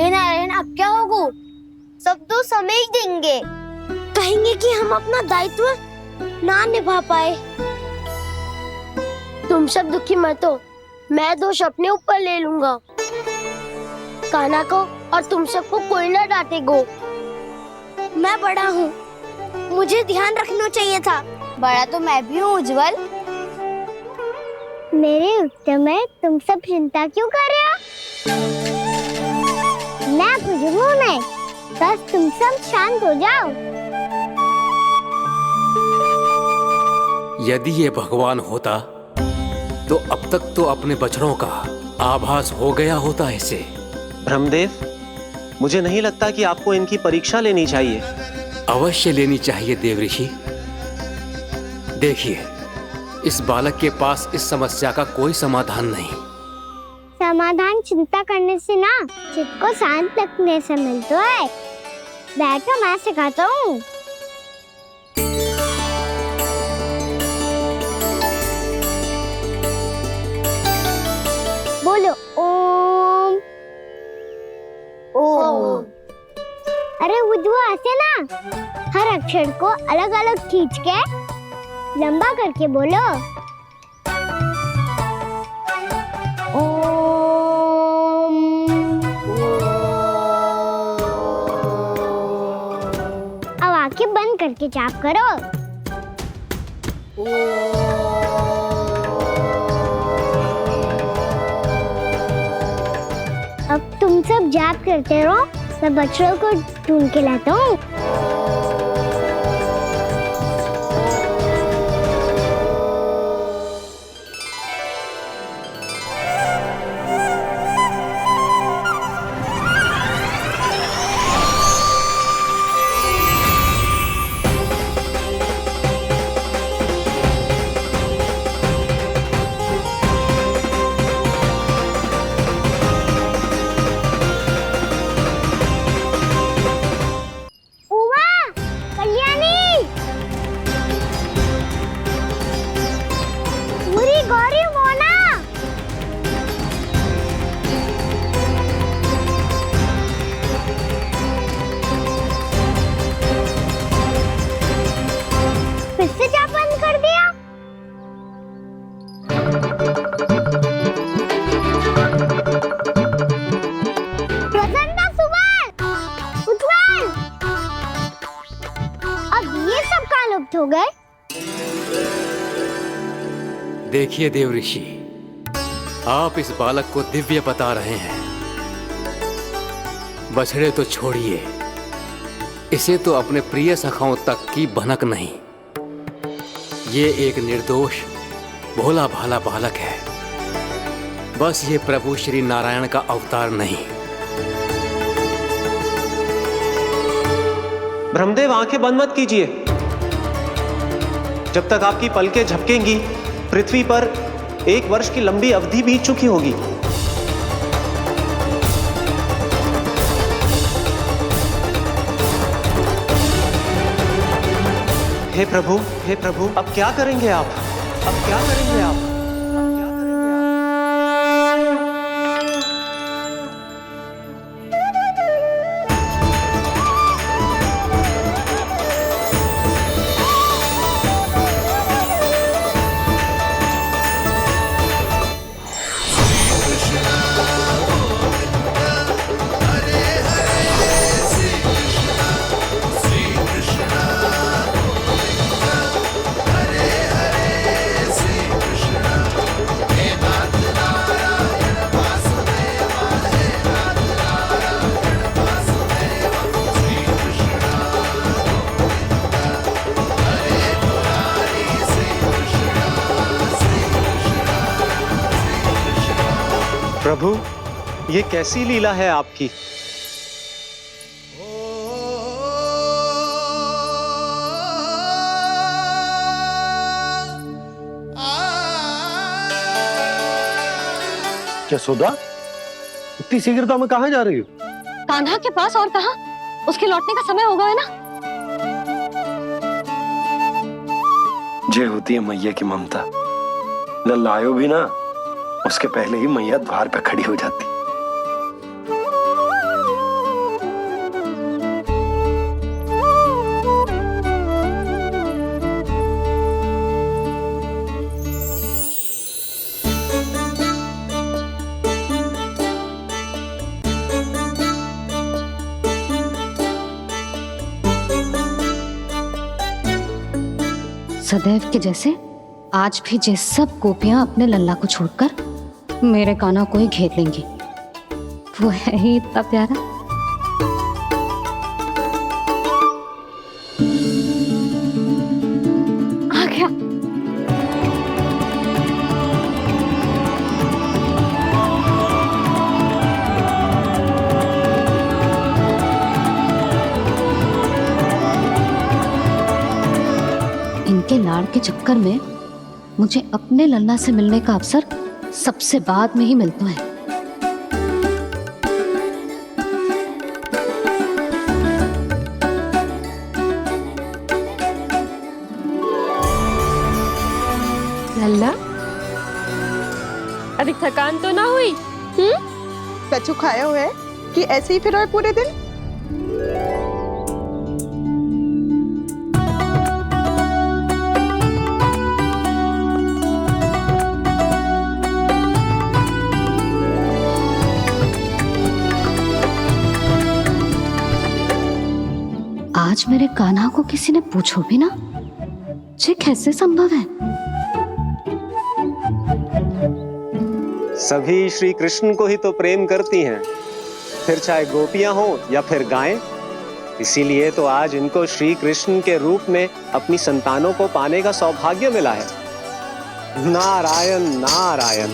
नारायण, अब क्या होगा? सब तो समझ देंगे, कहेंगे कि हम अपना दायित्व ना निभा पाए। तुम सब दुखी मत हो, मैं दोष अपने ऊपर ले लूंगा। कान्हा को और तुम सबको कोई ना डांटेगो। मैं बड़ा हूँ, मुझे ध्यान रखना चाहिए था। बड़ा तो मैं भी हूँ उज्जवल। मेरे उत्तर में तुम सब चिंता क्यों कर रहे हो? मैं बुझूंगा नहीं, बस तुम सब शांत हो जाओ। यदि ये भगवान होता तो अब तक तो अपने बछड़ों का आभास हो गया होता इसे। ब्रह्मदेव, मुझे नहीं लगता कि आपको इनकी परीक्षा लेनी चाहिए। अवश्य लेनी चाहिए देव ऋषि। देखिए, इस बालक के पास इस समस्या का कोई समाधान नहीं। समाधान चिंता करने से ना, चित्त को शांत रखने से मिलता है। बैठो, मैं सिखाता हूँ। बोलो ओम। ओम। अरे उज्जवल, ऐसे ना हर अक्षर को अलग अलग खींच के लंबा करके बोलो। अब आंखें बंद करके जाप करो। अब तुम सब जाप करते रहो, मैं बछड़ों को ढूंढ के लाता हूँ। हो गए। देखिए देव ऋषि, आप इस बालक को दिव्य बता रहे हैं। बछड़े तो छोड़िए, इसे तो अपने प्रिय सखाओं तक की भनक नहीं। ये एक निर्दोष भोला भाला बालक है, बस ये प्रभु श्री नारायण का अवतार नहीं। ब्रह्मदेव, आंखें बंद मत कीजिए। जब तक आपकी पलकें झपकेंगी, पृथ्वी पर 1 वर्ष की लंबी अवधि बीत चुकी होगी। हे प्रभु, अब क्या करेंगे आप? अब क्या करेंगे आप? प्रभु, ये कैसी लीला है आपकी? यशोदा, इतनी शीघ्रता में कहाँ जा रही हो? कान्हा के पास, और कहाँ? उसके लौटने का समय होगा है ना। जय होती है मैया की ममता। लल्लायो भी ना, उसके पहले ही मैया द्वार पे खड़ी हो जाती। सदैव के जैसे आज भी ये सब गोपियां अपने लल्ला को छोड़कर मेरे कान्हा को ही घेर लेंगी। वो है ही इतना प्यारा। आ गया। इनके लाड़ के चक्कर में मुझे अपने लल्ला से मिलने का अवसर सबसे बाद में ही मिलता है। लल्ला, अभी थकान तो ना हुई? कछु खाया हुआ है कि ऐसे ही फिर पूरे दिन? आज मेरे कान्हा को किसी ने पूछो भी ना, ये कैसे संभव है? सभी श्री कृष्ण को ही तो प्रेम करती हैं, फिर चाहे गोपियां हो या फिर गायें। इसीलिए तो आज इनको श्री कृष्ण के रूप में अपनी संतानों को पाने का सौभाग्य मिला है। नारायण नारायण।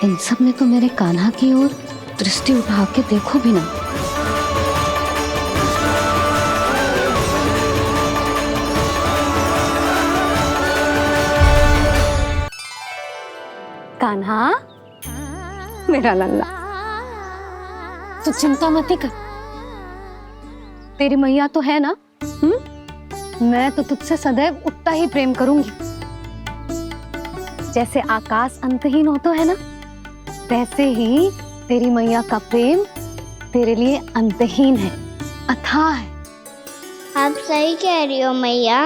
इन सब ने तो मेरे कान्हा की ओर दृष्टि उठा के देखो भी ना। कान्हा, मेरा लल्ला, तू चिंता मत कर। तेरी मैया तो है ना? मैं तो तुझसे सदैव उतना ही प्रेम करूंगी। जैसे आकाश अंतहीन होता है ना, वैसे ही तेरी मैया का प्रेम तेरे लिए अंतहीन है, अथाह है। आप सही कह रही हो मैया।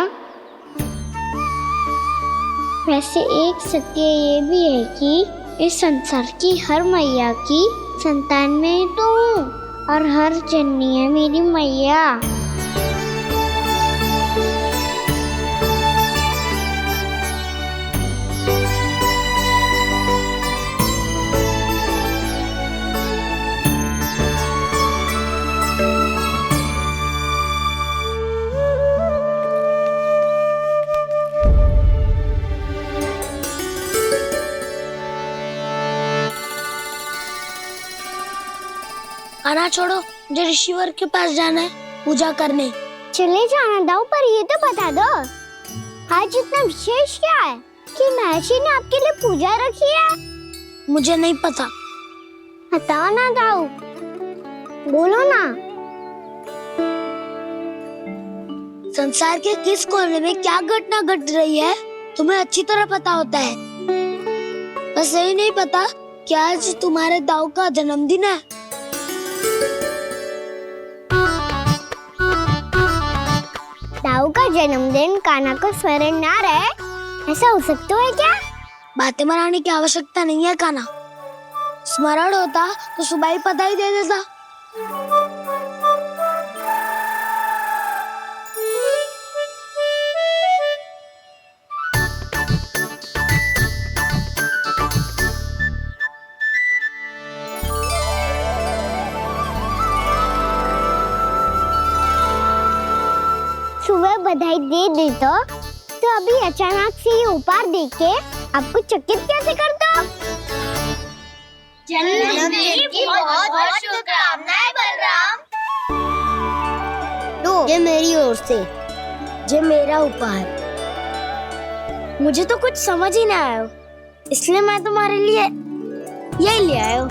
वैसे एक सत्य ये भी है कि इस संसार की हर मैया की संतान में ही तो हूँ, और हर जननी है मेरी मैया। आना छोड़ो, मुझे ऋषिवर के पास जाना है पूजा करने। चले जाना दाऊ, पर ये तो बता दो आज इतना विशेष क्या है कि महर्षि ने आपके लिए पूजा रखी है? मुझे नहीं पता। बताओ ना दाऊ, बोलो ना। संसार के किस कोने में क्या घटना घट रही है तुम्हें अच्छी तरह पता होता है। बस यही नहीं पता कि आज तुम्हारे दाऊ का जन्मदिन है। दाऊ का जन्मदिन कान्हा को स्मरण ना रहे, ऐसा हो सकता है क्या? बातें बनाने की आवश्यकता नहीं है कान्हा। स्मरण होता तो सुबह ही पता ही दे देता। सुबह बधाई दे देता तो अभी अचानक से ये उपहार देख के आपको चकित कैसे कर दो? जन्मदिन की बहुत-बहुत शुभकामनाएं बलराम। लो, ये मेरी ओर से, ये मेरा उपहार। मुझे तो कुछ समझ ही ना आया, इसलिए मैं तुम्हारे लिए यही ले आया हूँ।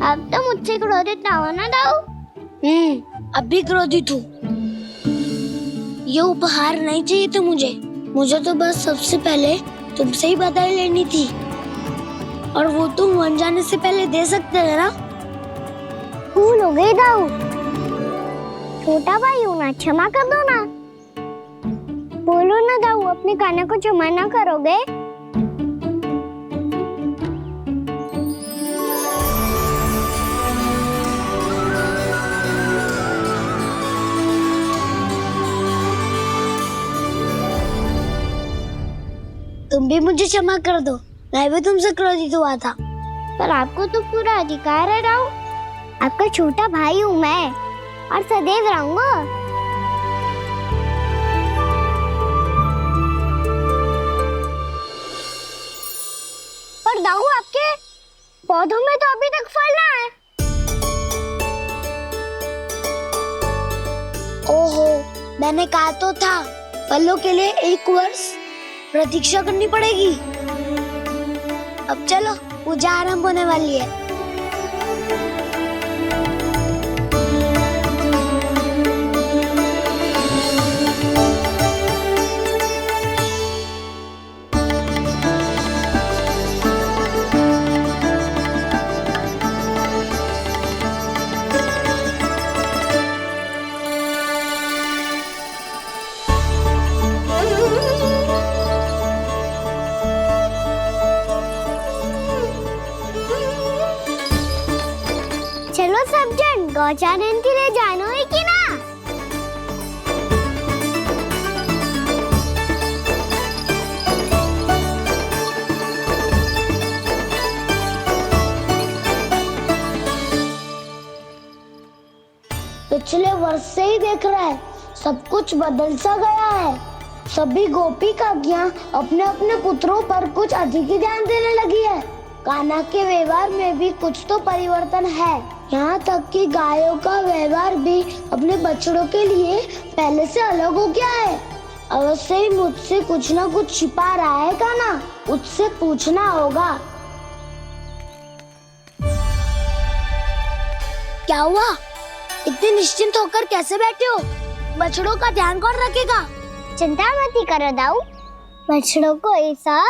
अब तो मुझसे क्रोधित ना हो ना दाऊ। अब भी क्रोधित हूँ। ये उपहार नहीं चाहिए था मुझे तो बस सबसे पहले तुमसे ही बधाई लेनी थी, और वो तुम बन जाने से पहले दे सकते थे ना। भूल हो गई दाऊ, छोटा भाई हूँ ना, क्षमा कर दो ना। बोलो ना दाऊ, अपने कान्हा को क्षमा ना करोगे? तुम भी मुझे क्षमा कर दो, मैं भी तुमसे क्रोधित हुआ था। पर आपको तो पूरा अधिकार है दाऊ, आपका छोटा भाई हूँ मैं और सदैव रहूंगा। पर दाऊ, आपके पौधों में तो अभी तक फल ना है। ओहो, मैंने कहा तो था फलों के लिए 1 वर्ष प्रतीक्षा करनी पड़ेगी। अब चलो, पूजा आरंभ होने वाली है। गौचारण के लिए जानो है कि ना? पिछले वर्ष से ही देख रहा है, सब कुछ बदल सा गया है। सभी गोपी काकियां अपने अपने पुत्रों पर कुछ अधिक ही ध्यान देने लगी है। कान्हा के व्यवहार में भी कुछ तो परिवर्तन है। यहाँ तक कि गायों का व्यवहार भी अपने बछड़ों के लिए पहले से अलग हो गया है। अवश्य ही मुझसे कुछ ना कुछ छिपा रहा है कान्हा, उससे पूछना होगा। क्या हुआ? इतने निश्चिंत होकर कैसे बैठे हो? बछड़ों का ध्यान कौन रखेगा? चिंता मत करो दाऊ, बछड़ों को ऐसा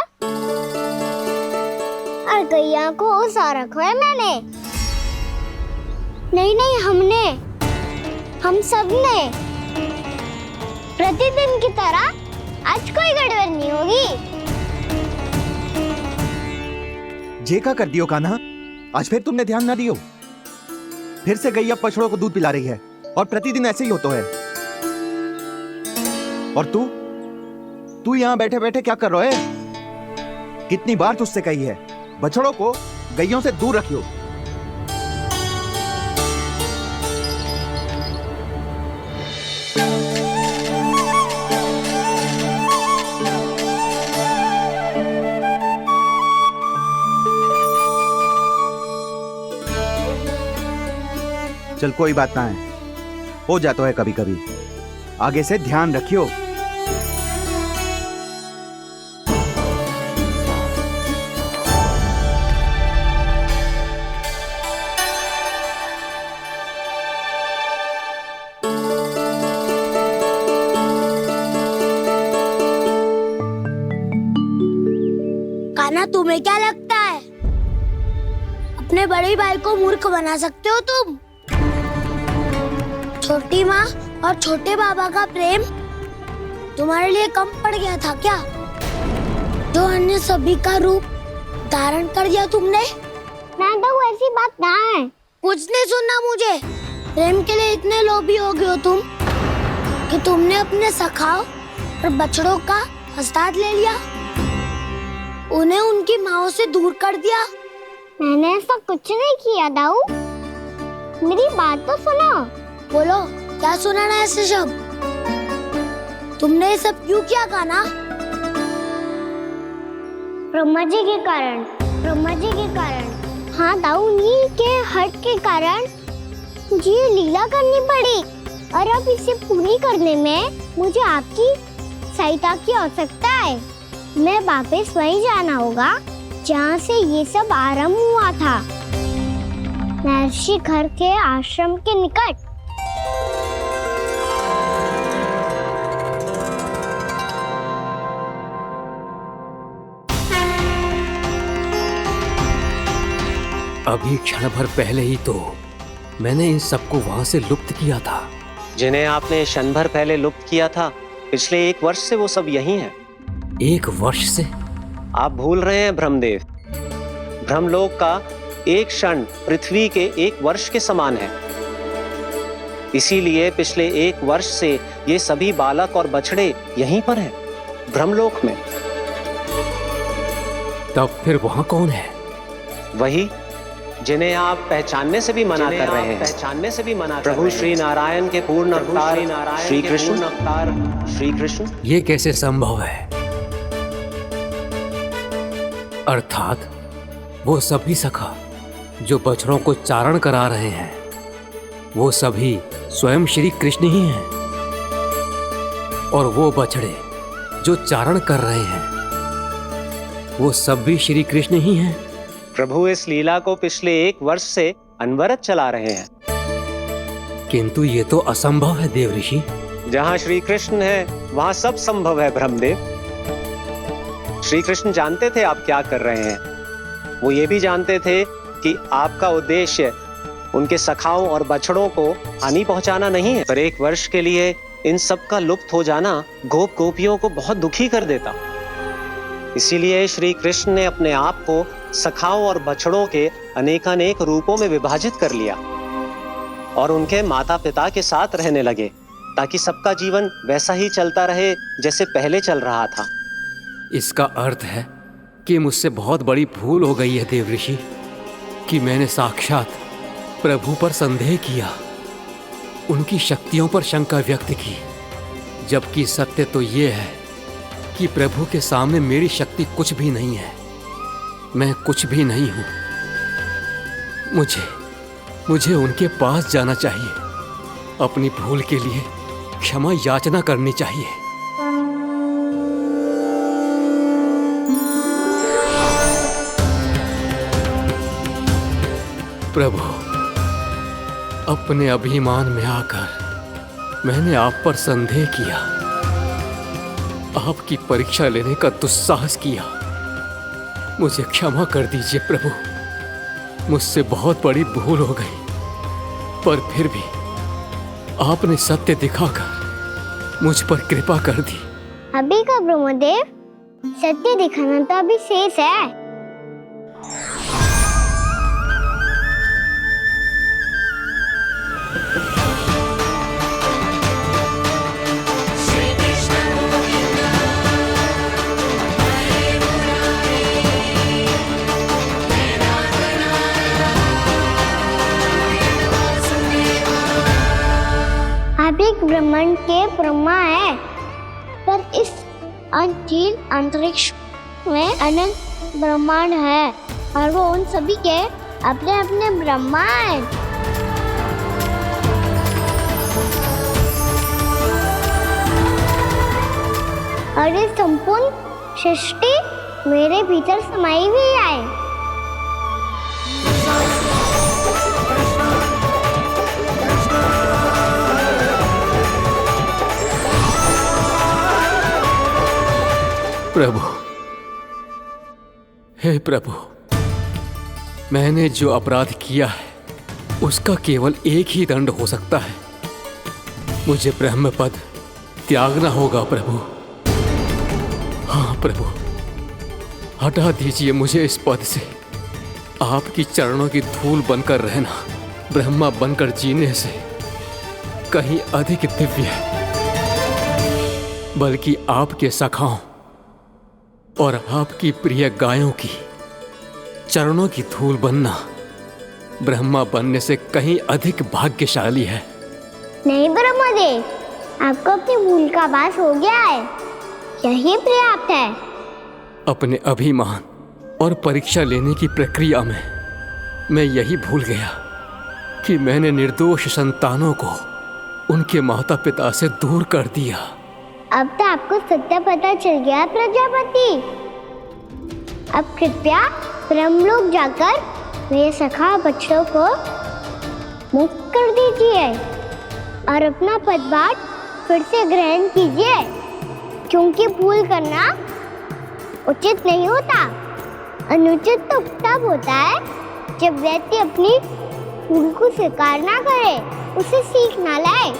और गैया को ऐसा रखो है मैंने। नहीं हमने, हम सब ने प्रतिदिन की तरह आज कोई गड़बड़ नहीं होगी। जे का कर दियो कान्हा, आज फिर तुमने ध्यान ना दियो। फिर से गैया बछड़ों को दूध पिला रही है और प्रतिदिन ऐसे ही होता है। और तू यहाँ बैठे बैठे क्या कर रहा है? कितनी बार तुझसे कही है बछड़ों को गैयों से दूर रखियो। चल कोई बात ना है, हो जाता है कभी कभी। आगे से ध्यान रखियो। कान्हा, तुम्हें क्या लगता है अपने बड़े भाई को मूर्ख बना सकते हो तुम? छोटी माँ और छोटे बाबा का प्रेम तुम्हारे लिए कम पड़ गया था क्या? जो अन्य सभी का रूप धारण कर दिया तुमने? ना तो ऐसी बात ना है। कुछ नहीं सुनना मुझे। प्रेम के लिए इतने लोभी हो गए हो तुम कि तुमने अपने सखाओ और बछड़ों का हस्ताक्षर ले लिया, उन्हें उनकी माँओं से दूर कर दिया। मैंने ऐसा कुछ नहीं किया दाऊ, मेरी बात तो सुनो। बोलो, क्या सुनाना है ऐसे शब्द? तुमने ये सब क्यों किया कान्हा? ब्रह्मा जी के कारण, ब्रह्मा जी के कारण। हाँ दाऊ, नील के हट के कारण मुझे ये लीला करनी पड़ी और अब इसे पूरी करने में मुझे आपकी सहायता की आवश्यकता है। मैं वापस वहीं जाना होगा जहाँ से ये सब आरंभ हुआ था, महर्षि घर के आश्रम के निकट। अभी क्षण भर पहले ही तो मैंने इन सबको वहां से लुप्त किया था। जिन्हें आपने क्षण भर पहले लुप्त किया था, पिछले 1 वर्ष से वो सब यहीं हैं। 1 वर्ष से? आप भूल रहे हैं ब्रह्मदेव, ब्रह्मलोक का एक क्षण पृथ्वी के 1 वर्ष के समान है। इसीलिए पिछले 1 वर्ष से ये सभी बालक और बछड़े यहीं पर हैं, ब्रह्मलोक में। तब फिर वहां कौन है? वही जिन्हें आप पहचानने से भी मना कर रहे हैं, पहचानने से भी मना प्रभु श्री नारायण के पूर्ण अवतार श्री कृष्ण। ये कैसे संभव है? अर्थात वो सभी सखा जो बछड़ों को चारण करा रहे हैं, वो सभी स्वयं श्री कृष्ण ही हैं, और वो बछड़े जो चारण कर रहे हैं, वो सब भी श्री कृष्ण ही हैं। प्रभु इस लीला को पिछले 1 वर्ष से अनवरत चला रहे हैं। किंतु ये तो असंभव है देव ऋषि। जहाँ श्री कृष्ण है वहाँ सब संभव है ब्रह्मदेव। श्री कृष्ण जानते थे आप क्या कर रहे हैं। वो ये भी जानते थे कि आपका उद्देश्य उनके सखाओं और बछड़ों को हानि पहुंचाना नहीं है, पर 1 वर्ष के लिए इन सब का लुप्त हो जाना गोप गोपियों को बहुत दुखी कर देता। इसीलिए श्री कृष्ण ने अपने आप को सखाओं और बछड़ों के अनेकानेक रूपों में विभाजित कर लिया। और उनके माता पिता के साथ रहने लगे, ताकि सबका जीवन वैसा ही चलता रहे जैसे पहले चल रहा था। इसका अर्थ है कि मुझसे बहुत बड़ी भूल हो गई है देव ऋषि, कि मैंने साक्षात प्रभु पर संदेह किया, उनकी शक्तियों पर शंका व्यक्त की, जबकि सत्य तो ये है कि प्रभु के सामने मेरी शक्ति कुछ भी नहीं है। मैं कुछ भी नहीं हूं। मुझे उनके पास जाना चाहिए, अपनी भूल के लिए क्षमा याचना करनी चाहिए। प्रभु, अपने अभिमान में आकर मैंने आप पर संदेह किया, आपकी परीक्षा लेने का दुस्साहस किया। मुझे क्षमा कर दीजिए प्रभु, मुझसे बहुत बड़ी भूल हो गई, पर फिर भी आपने सत्य दिखाकर मुझ पर कृपा कर दी। अभी का ब्रह्मदेव, सत्य दिखाना तो अभी शेष है। आप एक ब्रह्मांड के ब्रह्मा है, पर इस अनंत अंतरिक्ष में अनंत ब्रह्मांड है और वो उन सभी के अपने अपने ब्रह्मा हैं। और ये संपूर्ण सृष्टि मेरे भीतर समाई हुई है। प्रभु, हे प्रभु, मैंने जो अपराध किया है उसका केवल एक ही दंड हो सकता है। मुझे ब्रह्म पद त्यागना होगा प्रभु। हाँ प्रभु, हटा दीजिए मुझे इस पद से। आपकी चरणों की धूल बनकर रहना ब्रह्मा बनकर जीने से कहीं अधिक दिव्य है, बल्कि आपके सखाओं और आपकी प्रिय गायों की चरणों की धूल बनना ब्रह्मा बनने से कहीं अधिक भाग्यशाली है। नहीं ब्रह्मदेव, आपको अपनी भूल का आभास हो गया है, यही पर्याप्त है। अपने अभिमान और परीक्षा लेने की प्रक्रिया में मैं यही भूल गया कि मैंने निर्दोष संतानों को उनके माता पिता से दूर कर दिया। अब तो आपको सत्य पता चल गया प्रजापति। अब कृपया ब्रह्मलोक जाकर मेरे सखा बच्चों को मुक्त कर दीजिए और अपना पदभार फिर से ग्रहण कीजिए, क्योंकि भूल करना उचित नहीं होता। अनुचित तो तब होता है जब व्यक्ति अपनी भूल को स्वीकार ना करे, उसे सीख ना लाए।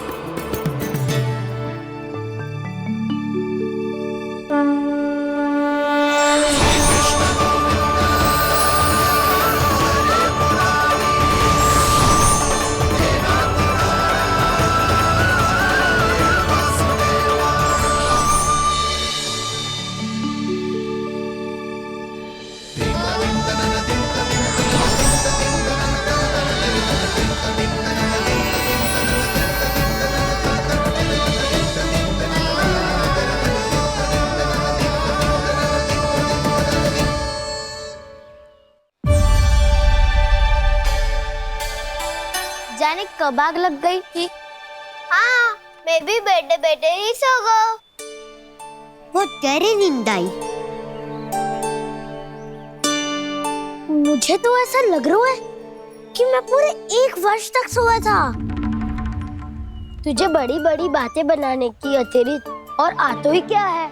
जाने कब आग लग गई थी। हाँ, मैं भी बैठे बैठे ही सो गया। बहुत गहरी नींद आई। मुझे तो ऐसा लग रहा है कि मैं पूरे 1 वर्ष तक सोया था। तुझे बड़ी बड़ी बातें बनाने की अतिरिक्त और आता ही क्या है।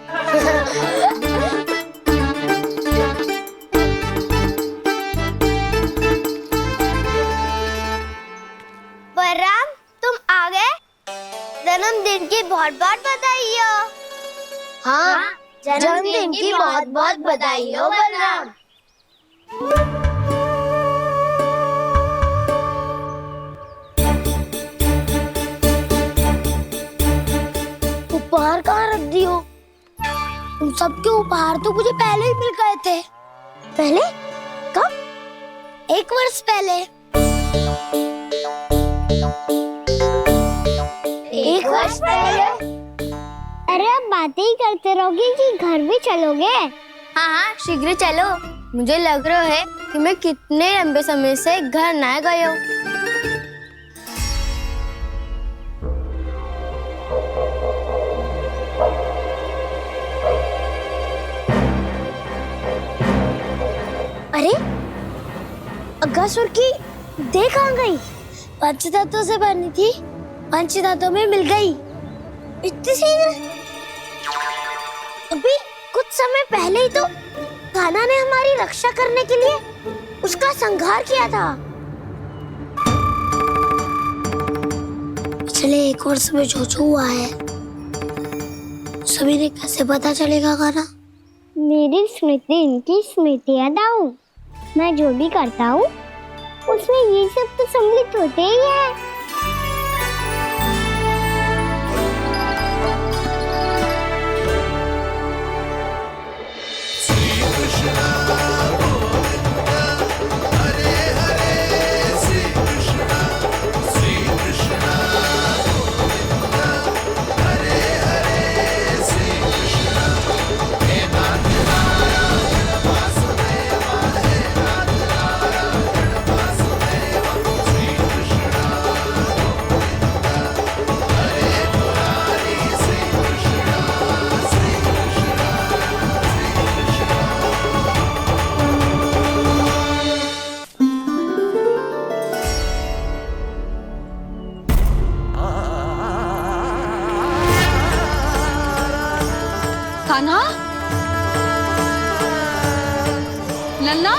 बलराम, तुम आ गए? जन्मदिन की बहुत बहुत बधाई हो। हाँ, जन्मदिन की बहुत बहुत बधाई हो बलराम। सबके उपहार तो मुझे पहले ही मिल गए थे। पहले? कब? 1 वर्ष पहले। 1 वर्ष पहले? अरे अब बातें ही करते रहोगे कि घर भी चलोगे? हाँ, शीघ्र चलो। मुझे लग रहा है कि मैं कितने लंबे समय से घर ना गया हूँ। अरे अगासुर की देह कहाँ गई? पंचतत्वों से बनी थी, पंचतत्वों में मिल गई। इतनी शीघ्र? अभी कुछ समय पहले ही तो कान्हा ने हमारी रक्षा करने के लिए उसका संहार किया था। पिछले 1 वर्ष में जो जो हुआ है सभी ने कैसे पता चलेगा कान्हा? मेरी स्मृति इनकी स्मृति अदाऊं। मैं जो भी करता हूँ उसमें ये सब तो सम्मिलित होते ही है। कान्हा, लल्ला,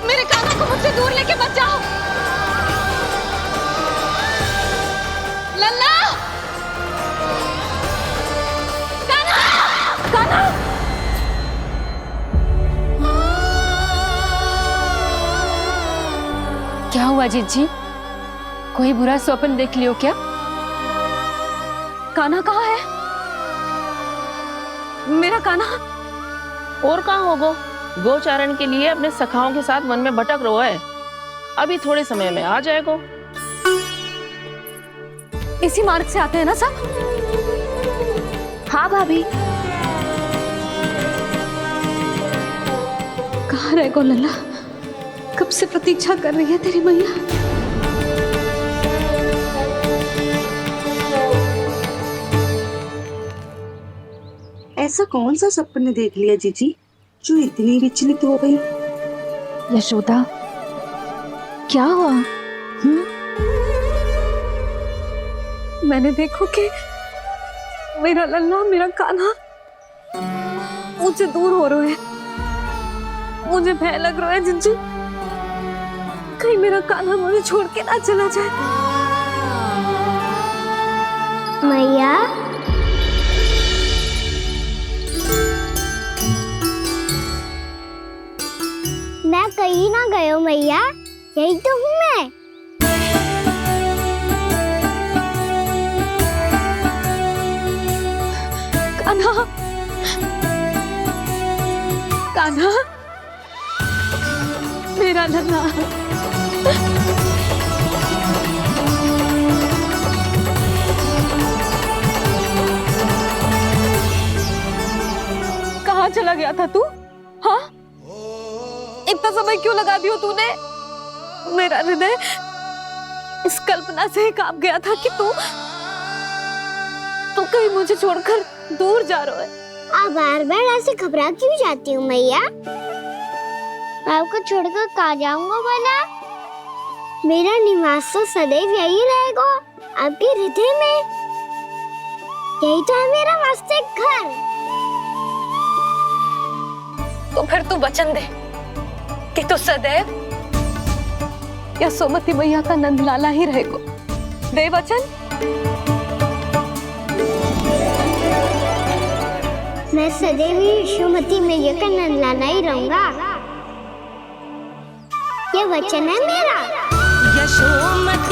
मेरे कान्हा को मुझसे दूर लेके मत जाओ। लल्ला, कान्हा, कान्हा। क्या हुआ जीजी? कोई बुरा स्वप्न देख लियो क्या? कान्हा कहाँ है? मेरा कान्हा? और कहाँ होगो? गोचारण के लिए अपने सखाओं के साथ वन में भटक रहा है। अभी थोड़े समय में आ जाएगा। इसी मार्ग से आते हैं ना सब? हाँ भाभी। कहाँ रह गो लल्ला? कब से प्रतीक्षा कर रही है तेरी मैया। ऐसा कौन सा सपने देख लिया जीजी जो इतनी विचलित हो गई? यशोदा, क्या हुआ? मैंने देखो कि मेरा लल्ला, मेरा कान्हा मुझसे दूर हो रहे हैं। मुझे भय लग रहा है जीजू, कहीं मेरा कान्हा मुझे छोड़ के ना चला जाए। मैया, मैं कहीं ना गया मैया, यही तो हूँ मैं। कान्हा, कान्हा, मेरा लल्ला। कहाँ चला गया था तू? हाँ, इतना समय क्यों लगा दियो तूने? मेरा हृदय इस कल्पना से कांप गया था कि तू कहीं मुझे छोड़कर दूर जा रहा है। आप बार बार ऐसे घबरा क्यों जाती हूँ मैया? आपको छोड़कर कहाँ जाऊंगा भला? मेरा निवास तो सदैव यही रहेगा, आपके हृदय में। यही तो है मेरा वास्तविक घर। तो फिर तू वचन दे कि तू सदैव यशोमती मैया का नंदलाला ही रहेगा। दे वचन। मैं सदैव यशोमती मैया का नंदलाला ही रहूंगा। ये वचन है मेरा। यशोमती